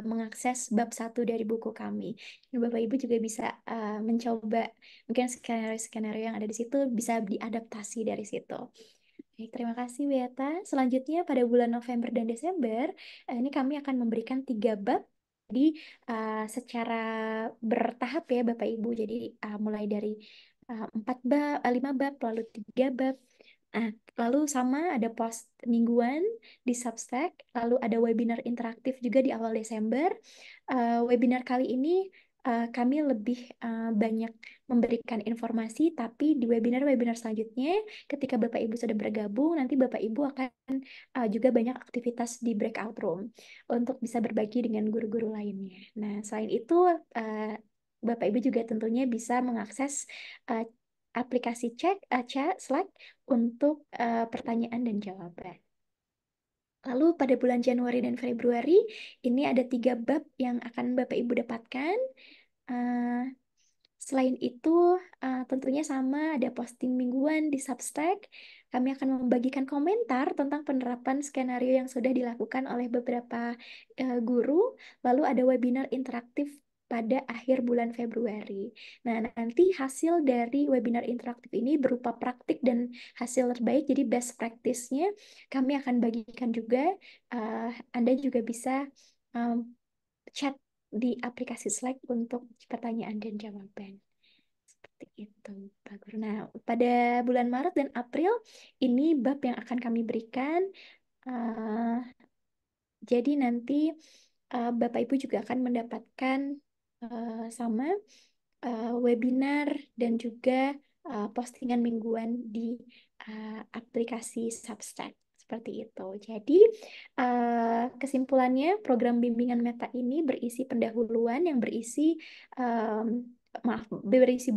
mengakses bab 1 dari buku kami. Dan Bapak Ibu juga bisa mencoba mungkin skenario-skenario yang ada di situ bisa diadaptasi dari situ. Baik, terima kasih Beata. Selanjutnya pada bulan November dan Desember, ini kami akan memberikan 3 bab. Jadi secara bertahap ya Bapak Ibu. Jadi mulai dari 5 bab, lalu 3 bab. Lalu sama ada post mingguan di Substack, lalu ada webinar interaktif juga di awal Desember. Webinar kali ini kami lebih banyak memberikan informasi, tapi di webinar-webinar selanjutnya, ketika Bapak Ibu sudah bergabung, nanti Bapak Ibu akan juga banyak aktivitas di breakout room untuk bisa berbagi dengan guru-guru lainnya. Nah, selain itu, Bapak Ibu juga tentunya bisa mengakses aplikasi chat Slack untuk pertanyaan dan jawaban. Lalu pada bulan Januari dan Februari, ini ada 3 bab yang akan Bapak Ibu dapatkan. Selain itu, tentunya sama ada posting mingguan di Substack. Kami akan membagikan komentar tentang penerapan skenario yang sudah dilakukan oleh beberapa guru. Lalu ada webinar interaktif pada akhir bulan Februari. Nah, nanti hasil dari webinar interaktif ini berupa praktik dan hasil terbaik, jadi best practice-nya kami akan bagikan juga. Anda juga bisa chat di aplikasi Slack untuk pertanyaan dan jawaban. Seperti itu, Pak Guru. Nah, pada bulan Maret dan April, ini bab yang akan kami berikan. Jadi nanti Bapak Ibu juga akan mendapatkan sama webinar dan juga postingan mingguan di aplikasi Substack. Seperti itu. Jadi kesimpulannya program bimbingan Meta ini berisi pendahuluan yang berisi berisi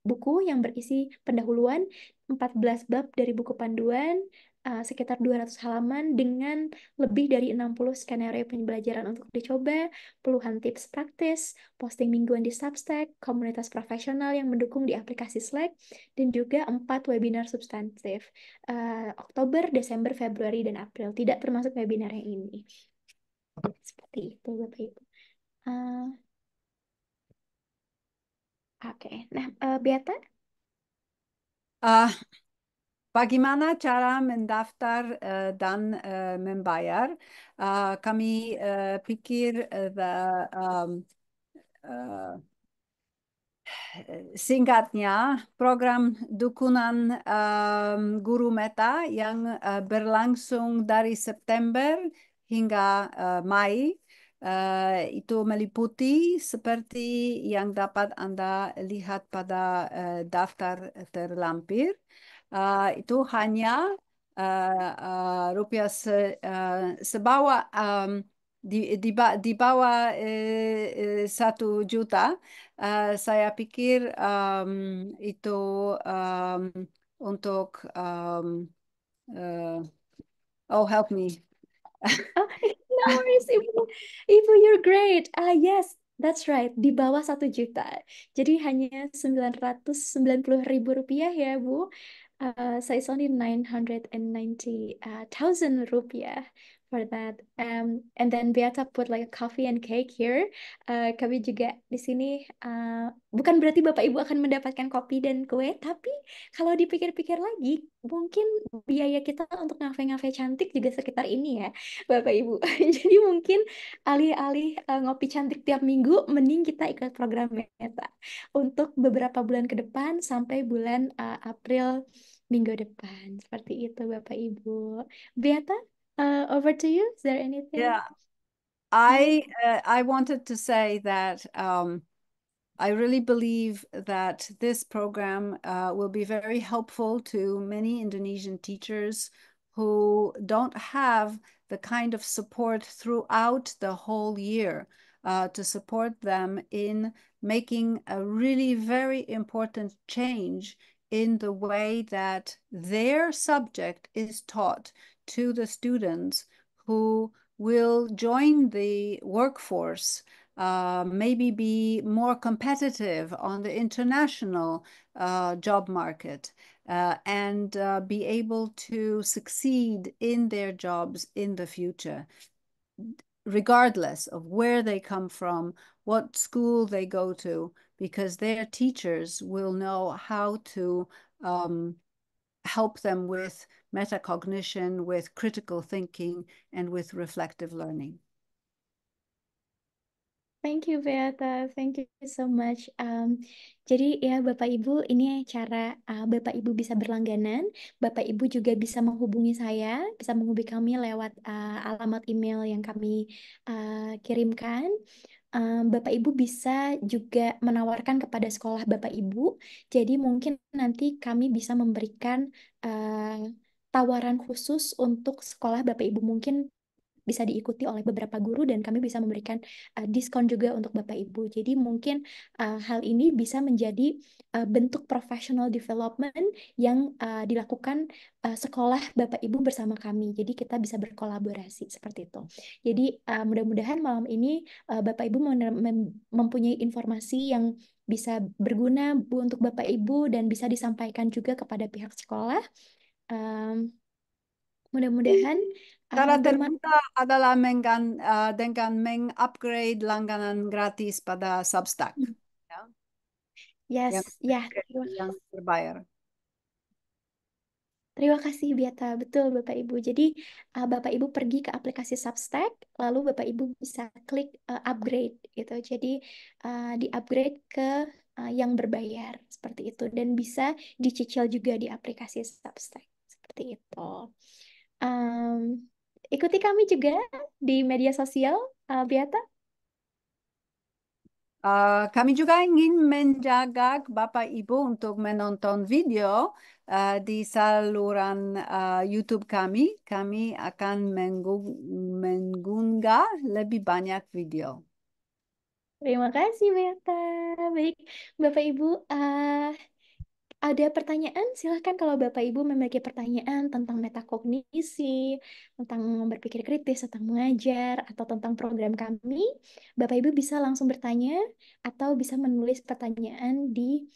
buku yang berisi pendahuluan 14 bab dari buku panduan, sekitar 200 halaman dengan lebih dari 60 skenario pembelajaran untuk dicoba, puluhan tips praktis, posting mingguan di Substack, komunitas profesional yang mendukung di aplikasi Slack, dan juga 4 webinar substantif. Oktober, Desember, Februari, dan April. Tidak termasuk webinar yang ini. Seperti itu, Bapak Ibu. Uh, Oke, nah, Beata? Bagaimana cara mendaftar dan membayar? Kami pikir singkatnya, program dukungan guru Meta yang berlangsung dari September hingga Mei itu meliputi seperti yang dapat Anda lihat pada daftar terlampir. Itu hanya rupiah sebawah di bawah 1 juta. Saya pikir itu untuk oh, help me. Oh, no worries, Ibu. Ibu, you're great. Yes, that's right. Di bawah 1 juta. Jadi hanya 990.000 rupiah ya, Bu. So it's only 990,000 rupiah for that. And then Beata put like a coffee and cake here. Kami juga di sini bukan berarti Bapak Ibu akan mendapatkan kopi dan kue, tapi kalau dipikir-pikir lagi, mungkin biaya kita untuk ngafe-ngafe cantik juga sekitar ini ya, Bapak Ibu. Jadi mungkin alih-alih ngopi cantik tiap minggu, mending kita ikut program Meta untuk beberapa bulan ke depan sampai bulan April minggu depan. Seperti itu, Bapak Ibu. Beata, over to you. Is there anything? Yeah, I wanted to say that I really believe that this program will be very helpful to many Indonesian teachers who don't have the kind of support throughout the whole year to support them in making a really very important change in the way that their subject is taught to the students who will join the workforce, maybe be more competitive on the international job market, and be able to succeed in their jobs in the future, regardless of where they come from, what school they go to, because their teachers will know how to help them with metacognition, with critical thinking, and with reflective learning. Thank you, Beata. Thank you so much. Jadi ya Bapak Ibu, ini cara Bapak Ibu bisa berlangganan. Bapak Ibu juga bisa menghubungi saya, bisa menghubungi kami lewat alamat email yang kami kirimkan. Bapak Ibu bisa juga menawarkan kepada sekolah Bapak Ibu. Jadi mungkin nanti kami bisa memberikan tawaran khusus untuk sekolah Bapak Ibu. Mungkin bisa diikuti oleh beberapa guru dan kami bisa memberikan diskon juga untuk Bapak Ibu. Jadi mungkin hal ini bisa menjadi bentuk professional development yang dilakukan sekolah Bapak Ibu bersama kami. Jadi kita bisa berkolaborasi seperti itu. Jadi mudah-mudahan malam ini Bapak Ibu mempunyai informasi yang bisa berguna Bu untuk Bapak Ibu dan bisa disampaikan juga kepada pihak sekolah. Mudah-mudahan Cara termudah adalah dengan meng-upgrade langganan gratis pada Substack. Yes, ya. Yang berbayar. Terima kasih Beata, betul Bapak Ibu. Jadi Bapak Ibu pergi ke aplikasi Substack, lalu Bapak Ibu bisa klik upgrade gitu. Jadi di-upgrade ke yang berbayar seperti itu dan bisa dicicil juga di aplikasi Substack seperti itu. Ikuti kami juga di media sosial, Beata. Kami juga ingin menjaga Bapak Ibu untuk menonton video di saluran YouTube kami. Kami akan mengunggah lebih banyak video. Terima kasih Beata. Baik, Bapak Ibu, Ada pertanyaan? Silahkan kalau Bapak Ibu memiliki pertanyaan tentang metakognisi, tentang berpikir kritis, tentang mengajar, atau tentang program kami, Bapak Ibu bisa langsung bertanya atau bisa menulis pertanyaan di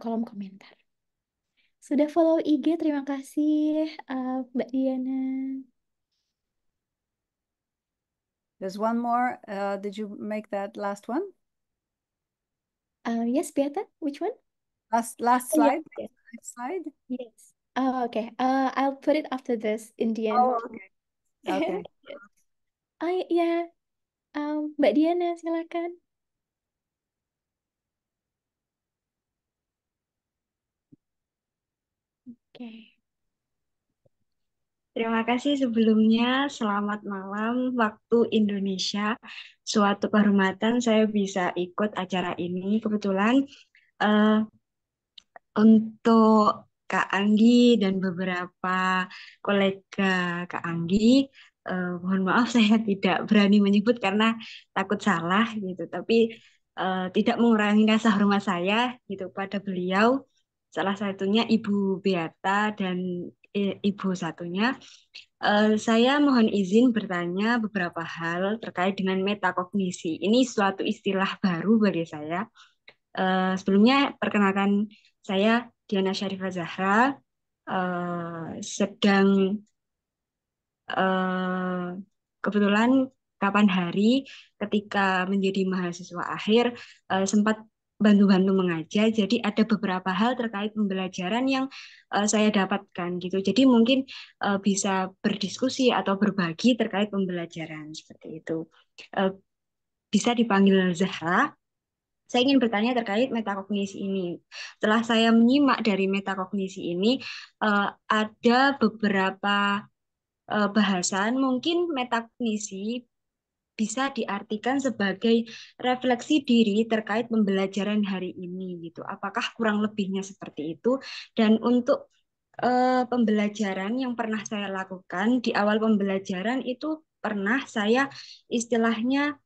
kolom komentar. Sudah follow IG, terima kasih Mbak Diana. There's one more. Did you make that last one? Yes, Beata, which one? Last Oh, slide. yes. Next slide. Yes. Oh, okay. I'll put it after this in the end. Oh, okay. Okay. Oh, ya. Mbak Diana, silakan. Oke. Terima kasih sebelumnya. Selamat malam waktu Indonesia. Suatu kehormatan saya bisa ikut acara ini. Kebetulan eh, untuk Kak Anggi dan beberapa kolega Kak Anggi, mohon maaf saya tidak berani menyebut karena takut salah gitu. Tapi tidak mengurangi rasa hormat saya gitu pada beliau. Salah satunya Ibu Beata dan Ibu satunya. Saya mohon izin bertanya beberapa hal terkait dengan metakognisi. Ini suatu istilah baru bagi saya. Sebelumnya perkenalkan saya Diana Syarifah Zahra, sedang eh, kebetulan kapan hari ketika menjadi mahasiswa akhir sempat bantu-bantu mengajar. Jadi ada beberapa hal terkait pembelajaran yang saya dapatkan gitu. Jadi mungkin bisa berdiskusi atau berbagi terkait pembelajaran seperti itu. Eh, Bisa dipanggil Zahra. Saya ingin bertanya terkait metakognisi ini. Setelah saya menyimak dari metakognisi ini, ada beberapa bahasan mungkin metakognisi bisa diartikan sebagai refleksi diri terkait pembelajaran hari ini gitu. Apakah kurang lebihnya seperti itu? Dan untuk pembelajaran yang pernah saya lakukan di awal pembelajaran itu pernah saya istilahnya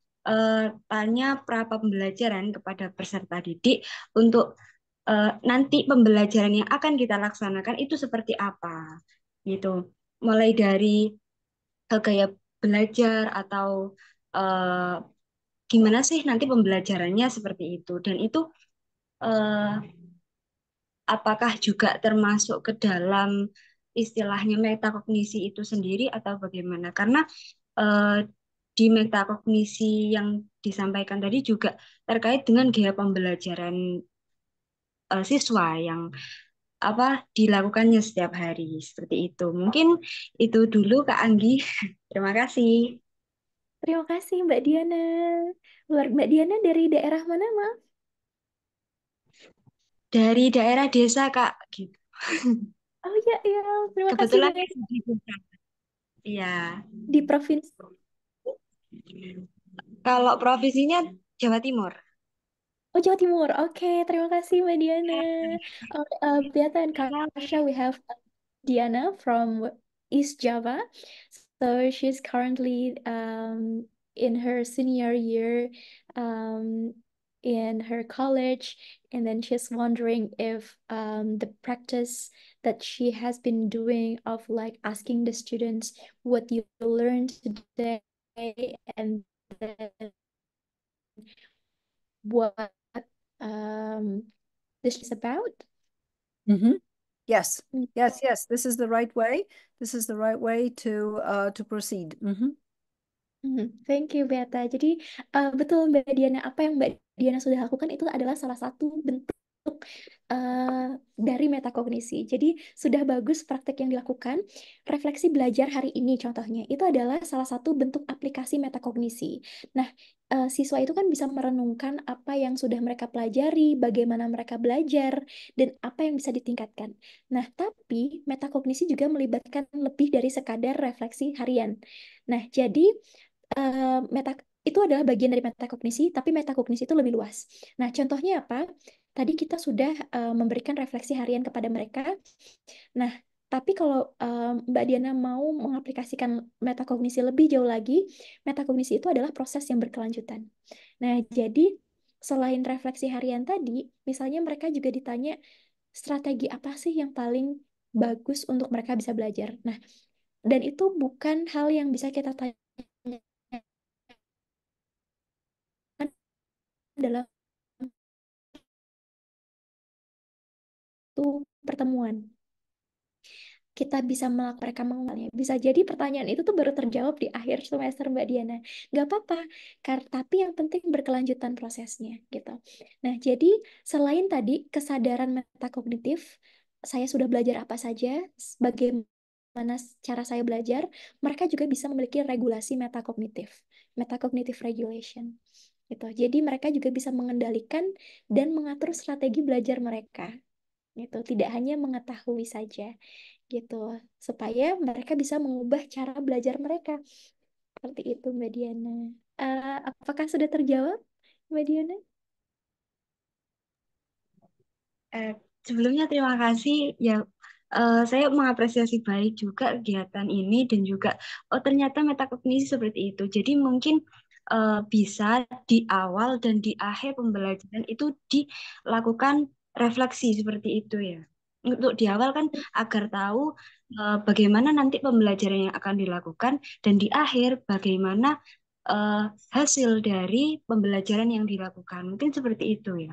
tanya pra pembelajaran kepada peserta didik untuk nanti pembelajaran yang akan kita laksanakan itu seperti apa gitu. Mulai dari gaya belajar atau eh, gimana sih nanti pembelajarannya seperti itu. Dan itu eh, apakah juga termasuk ke dalam istilahnya metakognisi itu sendiri atau bagaimana? Karena eh, di metakognisi yang disampaikan tadi juga terkait dengan gaya pembelajaran siswa yang apa dilakukannya setiap hari seperti itu. Mungkin itu dulu Kak Anggi. Terima kasih. Terima kasih Mbak Diana. Mbak Diana dari daerah mana, Maaf? Dari daerah desa Kak. Gitu. Oh iya, iya. Terima kasih Kebetulan banyak. di desa. Iya. Di provinsi. Kalau provinsinya Jawa Timur. Oh, Jawa Timur. Oke, terima kasih Mbak Diana. Beata and Karsha, we have Diana from East Java. So she's currently in her senior year in her college, and then she's wondering if the practice that she has been doing of like asking the students what you learned today and then what this is about. Yes, yes. This is the right way. This is the right way to proceed. Thank you, Beata. Jadi betul Mbak Diana, apa yang Mbak Diana sudah lakukan itu adalah salah satu bentuk dari metakognisi. Jadi sudah bagus praktek yang dilakukan. Refleksi belajar hari ini contohnya, itu adalah salah satu bentuk aplikasi metakognisi. Nah, siswa itu kan bisa merenungkan apa yang sudah mereka pelajari, bagaimana mereka belajar, dan apa yang bisa ditingkatkan. Nah, tapi metakognisi juga melibatkan lebih dari sekadar refleksi harian. Nah, jadi itu adalah bagian dari metakognisi, tapi metakognisi itu lebih luas. Nah, contohnya apa? Tadi kita sudah memberikan refleksi harian kepada mereka. Nah, tapi kalau Mbak Diana mau mengaplikasikan metakognisi lebih jauh lagi, metakognisi itu adalah proses yang berkelanjutan. Nah, jadi selain refleksi harian tadi, misalnya mereka juga ditanya, strategi apa sih yang paling bagus untuk mereka bisa belajar. Nah, dan itu bukan hal yang bisa kita tanyakan dalam satu pertemuan. Kita bisa melakukan mereka mengulannya. Bisa jadi pertanyaan itu tuh baru terjawab di akhir semester Mbak Diana. Nggak apa-apa, tapi yang penting berkelanjutan prosesnya gitu. Nah, jadi selain tadi kesadaran metakognitif, saya sudah belajar apa saja, bagaimana cara saya belajar, mereka juga bisa memiliki regulasi metakognitif, metacognitive regulation. Gitu. Jadi mereka juga bisa mengendalikan dan mengatur strategi belajar mereka. Gitu. Tidak hanya mengetahui saja gitu supaya mereka bisa mengubah cara belajar mereka seperti itu Mbak Diana. Apakah sudah terjawab Mbak Diana? Eh, Sebelumnya terima kasih ya, saya mengapresiasi baik juga kegiatan ini dan juga oh ternyata metakognisi seperti itu. Jadi mungkin bisa di awal dan di akhir pembelajaran itu dilakukan refleksi seperti itu ya. Untuk di awal kan agar tahu bagaimana nanti pembelajaran yang akan dilakukan, dan di akhir bagaimana eh, hasil dari pembelajaran yang dilakukan. Mungkin seperti itu ya.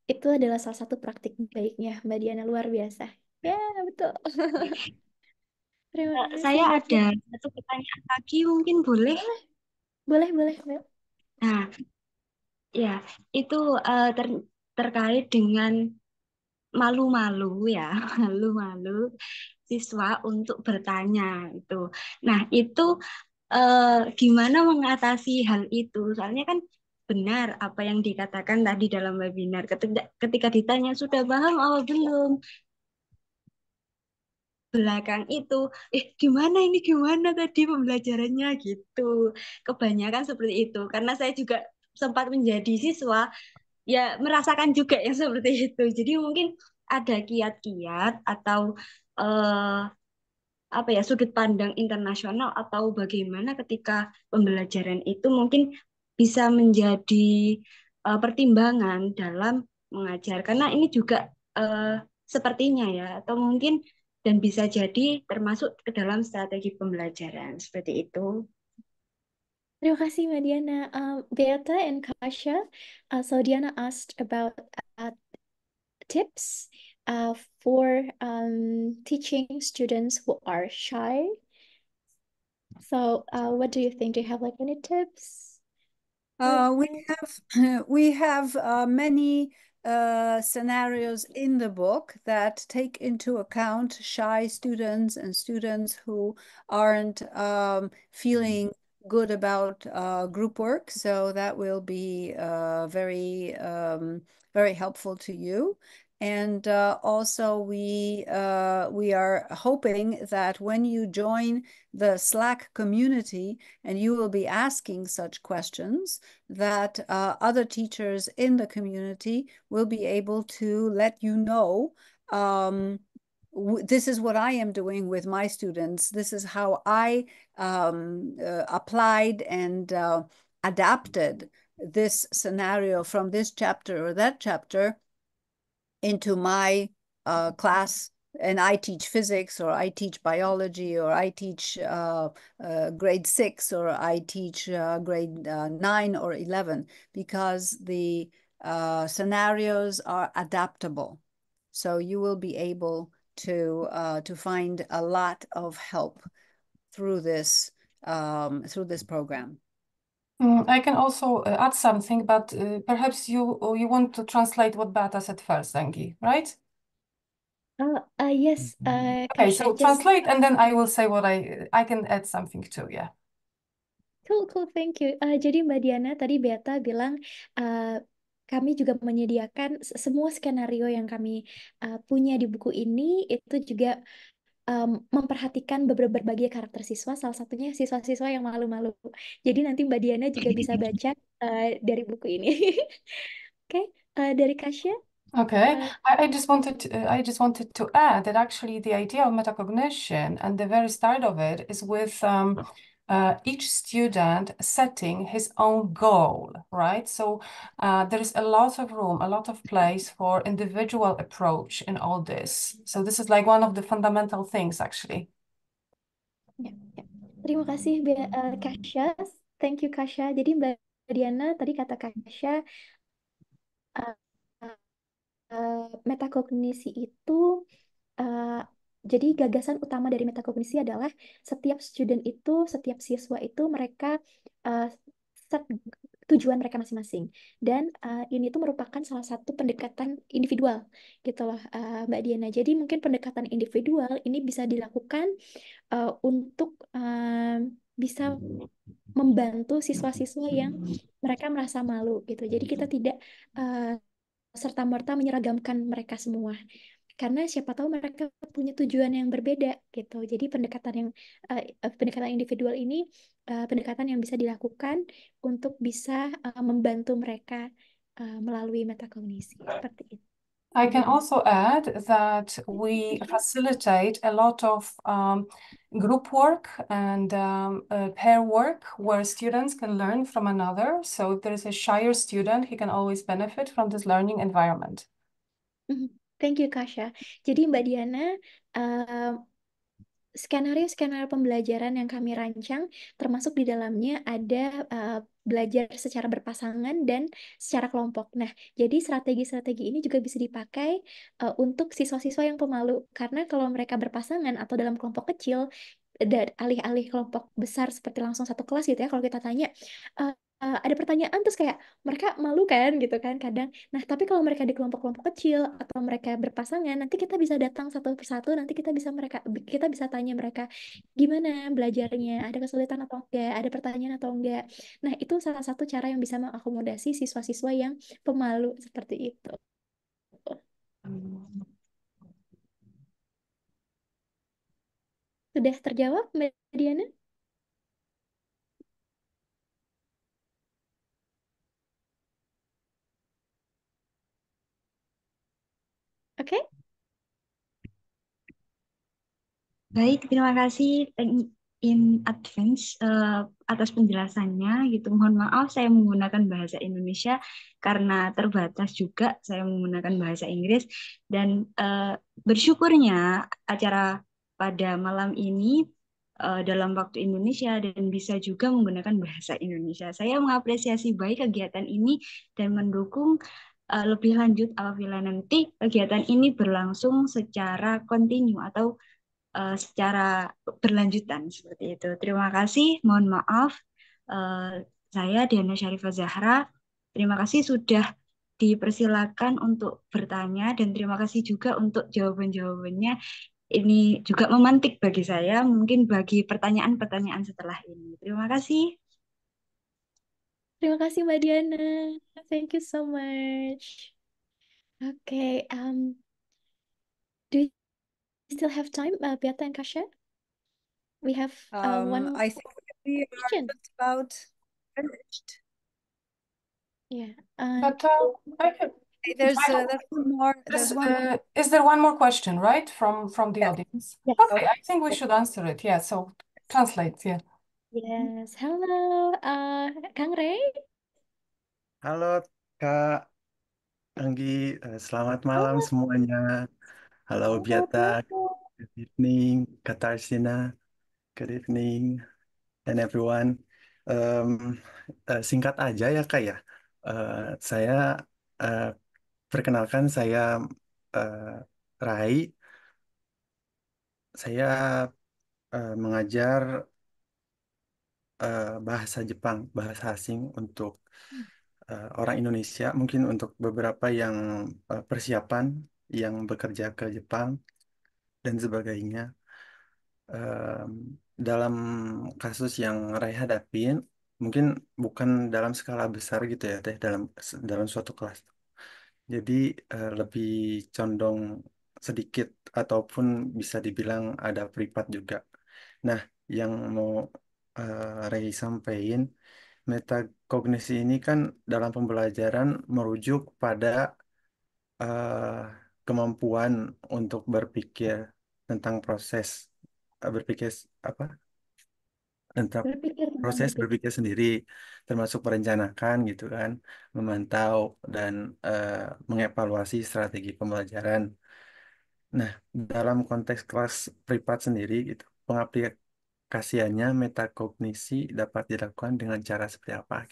Itu adalah salah satu praktik baiknya Mbak Diana, luar biasa. Ya, betul. Terima kasih Saya Mbak ada Diana. satu pertanyaan lagi, mungkin boleh? Boleh, boleh, Mbak. Nah, ya, itu terkait dengan malu-malu ya, malu-malu siswa untuk bertanya itu. Nah, itu gimana mengatasi hal itu? Soalnya kan benar apa yang dikatakan tadi dalam webinar, ketika ditanya sudah paham apa belum, belakang itu, gimana ini, gimana tadi pembelajarannya gitu. Kebanyakan seperti itu. Karena saya juga sempat menjadi siswa, ya merasakan juga yang seperti itu. Jadi mungkin ada kiat-kiat atau eh, apa ya, sudut pandang internasional atau bagaimana ketika pembelajaran itu mungkin bisa menjadi pertimbangan dalam mengajar. Karena ini juga sepertinya ya, atau mungkin dan bisa jadi termasuk ke dalam strategi pembelajaran seperti itu. Terima kasih Mbak Diana. Beata and Kasha. So Diana asked about tips for teaching students who are shy. So, what do you think? Do you have like any tips? We have many scenarios in the book that take into account shy students and students who aren't feeling good about group work. So that will be very helpful to you. And also we are hoping that when you join the Slack community and you will be asking such questions, that other teachers in the community will be able to let you know, this is what I am doing with my students. This is how I applied and adapted this scenario from this chapter or that chapter into my class. And I teach physics, or I teach biology, or I teach grade 6, or I teach grade 9 or 11, because the scenarios are adaptable. So you will be able to find a lot of help through this program. I can also add something, but perhaps you want to translate what Beata said first, Angie, right? Yes. Okay, so just translate, and then I will say what I can add something too, yeah. cool, thank you. Jadi Mbak Diana tadi Beata bilang kami juga menyediakan semua skenario yang kami punya di buku ini itu juga memperhatikan berbagai karakter siswa, salah satunya siswa-siswa yang malu-malu. Jadi nanti Mbak Diana juga bisa baca dari buku ini. Oke, dari Kasya. Okay, I just wanted to add that actually the idea of metacognition and the very start of it is with each student setting his own goal, right? So there is a lot of room, a lot of place for individual approach in all this. So this is like one of the fundamental things, actually. Ya, ya. Terima kasih Kasya. Thank you Kasya. Jadi Mbak Diana tadi kata Kasya, uh, metakognisi itu uh, jadi gagasan utama dari metakognisi adalah setiap siswa itu mereka uh, set tujuan mereka masing-masing dan ini tuh merupakan salah satu pendekatan individual gitu loh Mbak Diana. Jadi mungkin pendekatan individual ini bisa dilakukan untuk bisa membantu siswa-siswa yang mereka merasa malu gitu. Jadi kita tidak serta-merta menyeragamkan mereka semua. Karena siapa tahu mereka punya tujuan yang berbeda gitu. Jadi pendekatan individual ini pendekatan yang bisa dilakukan untuk bisa membantu mereka melalui metakognisi seperti itu. I can also add that we facilitate a lot of group work and pair work where students can learn from another. So if there is a shyer student, he can always benefit from this learning environment. Thank you, Kasha. Jadi Mbak Diana, skenario-skenario pembelajaran yang kami rancang, termasuk di dalamnya ada belajar secara berpasangan dan secara kelompok. Nah, jadi strategi-strategi ini juga bisa dipakai untuk siswa-siswa yang pemalu, karena kalau mereka berpasangan atau dalam kelompok kecil, alih-alih kelompok besar seperti langsung satu kelas gitu ya, kalau kita tanya, ada pertanyaan terus kayak mereka malu kan gitu kan kadang. Nah, tapi kalau mereka di kelompok-kelompok kecil atau mereka berpasangan, nanti kita bisa datang satu persatu, nanti kita bisa tanya mereka gimana belajarnya, ada kesulitan atau enggak, ada pertanyaan atau enggak. Nah, itu salah satu cara yang bisa mengakomodasi siswa-siswa yang pemalu seperti itu. Sudah terjawab, Mbak Diana? Oke? Baik, terima kasih in advance atas penjelasannya gitu. Mohon maaf saya menggunakan bahasa Indonesia karena terbatas juga saya menggunakan bahasa Inggris dan bersyukurnya acara pada malam ini dalam waktu Indonesia dan bisa juga menggunakan bahasa Indonesia. Saya mengapresiasi baik kegiatan ini dan mendukung lebih lanjut apabila nanti kegiatan ini berlangsung secara kontinu atau secara berlanjutan seperti itu. Terima kasih, mohon maaf. Saya Diana Syarifah Zahra. Terima kasih sudah dipersilakan untuk bertanya dan terima kasih juga untuk jawaban-jawabannya. Ini juga memantik bagi saya, mungkin bagi pertanyaan-pertanyaan setelah ini. Terima kasih. Terima kasih Mbak Diana. Thank you so much. Okay, do you still have time, Beata and Kasha? We have one I think we are question. just about finished. Yeah. But I could, There's one more. is there one more question, right, from the audience? Yes. Okay, I think we should answer it. Yeah, so translate, yeah. Yes. Hello, Kang Ray. Halo Kak Anggi, selamat malam semuanya. Halo Biata, good evening, Kak Tarsina, good evening, and everyone. Singkat aja ya Kak ya. Saya perkenalkan saya Rai. Saya mengajar bahasa Jepang, bahasa asing untuk orang Indonesia, mungkin untuk beberapa yang persiapan yang bekerja ke Jepang dan sebagainya. Em, dalam kasus yang Rai hadapin, mungkin bukan dalam skala besar gitu ya, Teh, dalam suatu kelas. Jadi lebih condong sedikit ataupun bisa dibilang ada privat juga. Nah, yang mau Ray sampaikan, metakognisi ini kan dalam pembelajaran merujuk pada eh, kemampuan untuk berpikir tentang proses berpikir apa tentang Berpikir tentang proses berpikir. berpikir sendiri, termasuk merencanakan gitu kan, memantau dan mengevaluasi strategi pembelajaran. Nah, dalam konteks kelas privat sendiri gitu, pengaplikasiannya metakognisi dapat dilakukan dengan cara seperti apa?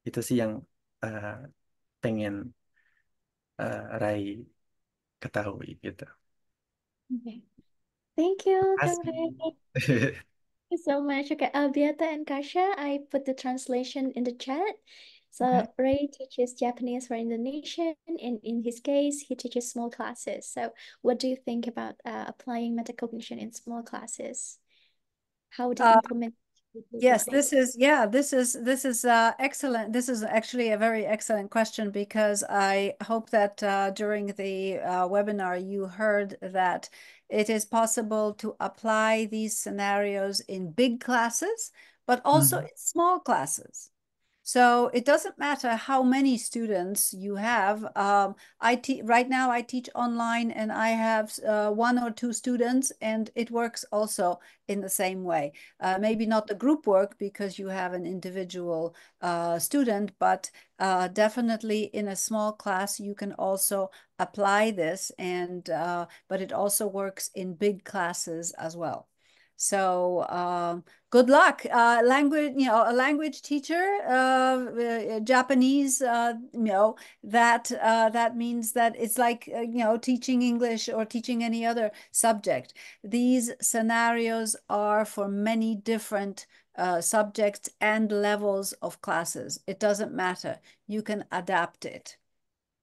Itu sih yang eh, pengen Rai ketahui gitu. Okay. Thank you, Kang Asik. Ray. Thank you so much. Okay, Albiata and Kasha, I put the translation in the chat. Okay. So Ray teaches Japanese for Indonesian, and in his case, he teaches small classes. So what do you think about applying metacognition in small classes? How do you implement it with your Yes, students? this is excellent. This is actually a very excellent question because I hope that during the webinar you heard that it is possible to apply these scenarios in big classes, but also Hmm. in small classes. So it doesn't matter how many students you have. Right now I teach online and I have one or two students, and it works also in the same way. Maybe not the group work because you have an individual student, but definitely in a small class you can also apply this, and but it also works in big classes as well. So good luck. Language, a language teacher, Japanese, that means that it's like, teaching English or teaching any other subject. These scenarios are for many different subjects and levels of classes. It doesn't matter. You can adapt it.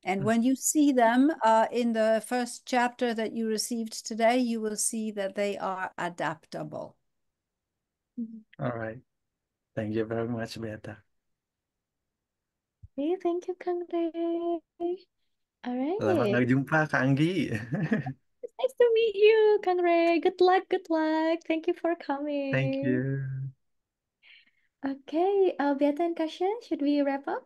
And when you see them in the first chapter that you received today, you will see that they are adaptable. All right. Thank you very much, Beta. Okay, thank you, Kang Ray. All Lama right. nggak jumpa, Kak Anggi. It's nice to meet you, Kang Ray. Good luck, good luck. Thank you for Thank coming. you. Okay, Beata and Kasha, should we wrap up?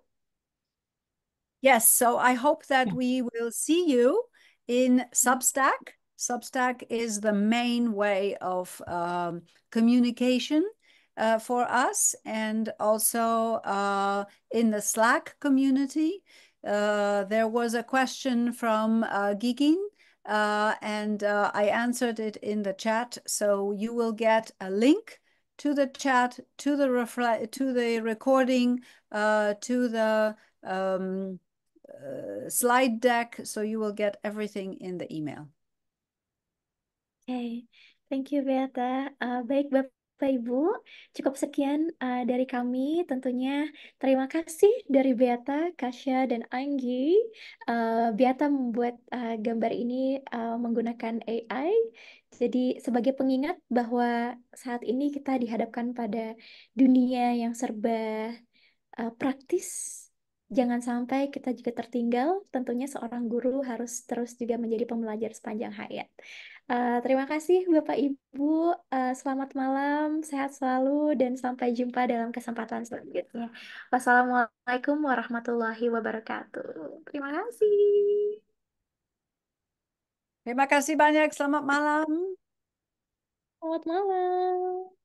Yes, so I hope that we will see you in Substack. Substack is the main way of communication for us, and also in the Slack community. There was a question from Gigin, and I answered it in the chat. So you will get a link to the chat, to the recording, to the slide deck, so you will get everything in the email. Okay, thank you Beata. Baik Bapak Ibu, cukup sekian dari kami. Tentunya terima kasih dari Beata, Kasha, dan Anggi. Beata membuat gambar ini menggunakan AI. Jadi sebagai pengingat bahwa saat ini kita dihadapkan pada dunia yang serba praktis. Jangan sampai kita juga tertinggal. Tentunya seorang guru harus terus juga menjadi pembelajar sepanjang hayat. Terima kasih Bapak Ibu. Selamat malam, sehat selalu, dan sampai jumpa dalam kesempatan selanjutnya. Wassalamualaikum warahmatullahi wabarakatuh. Terima kasih. Terima kasih banyak. Selamat malam. Selamat malam.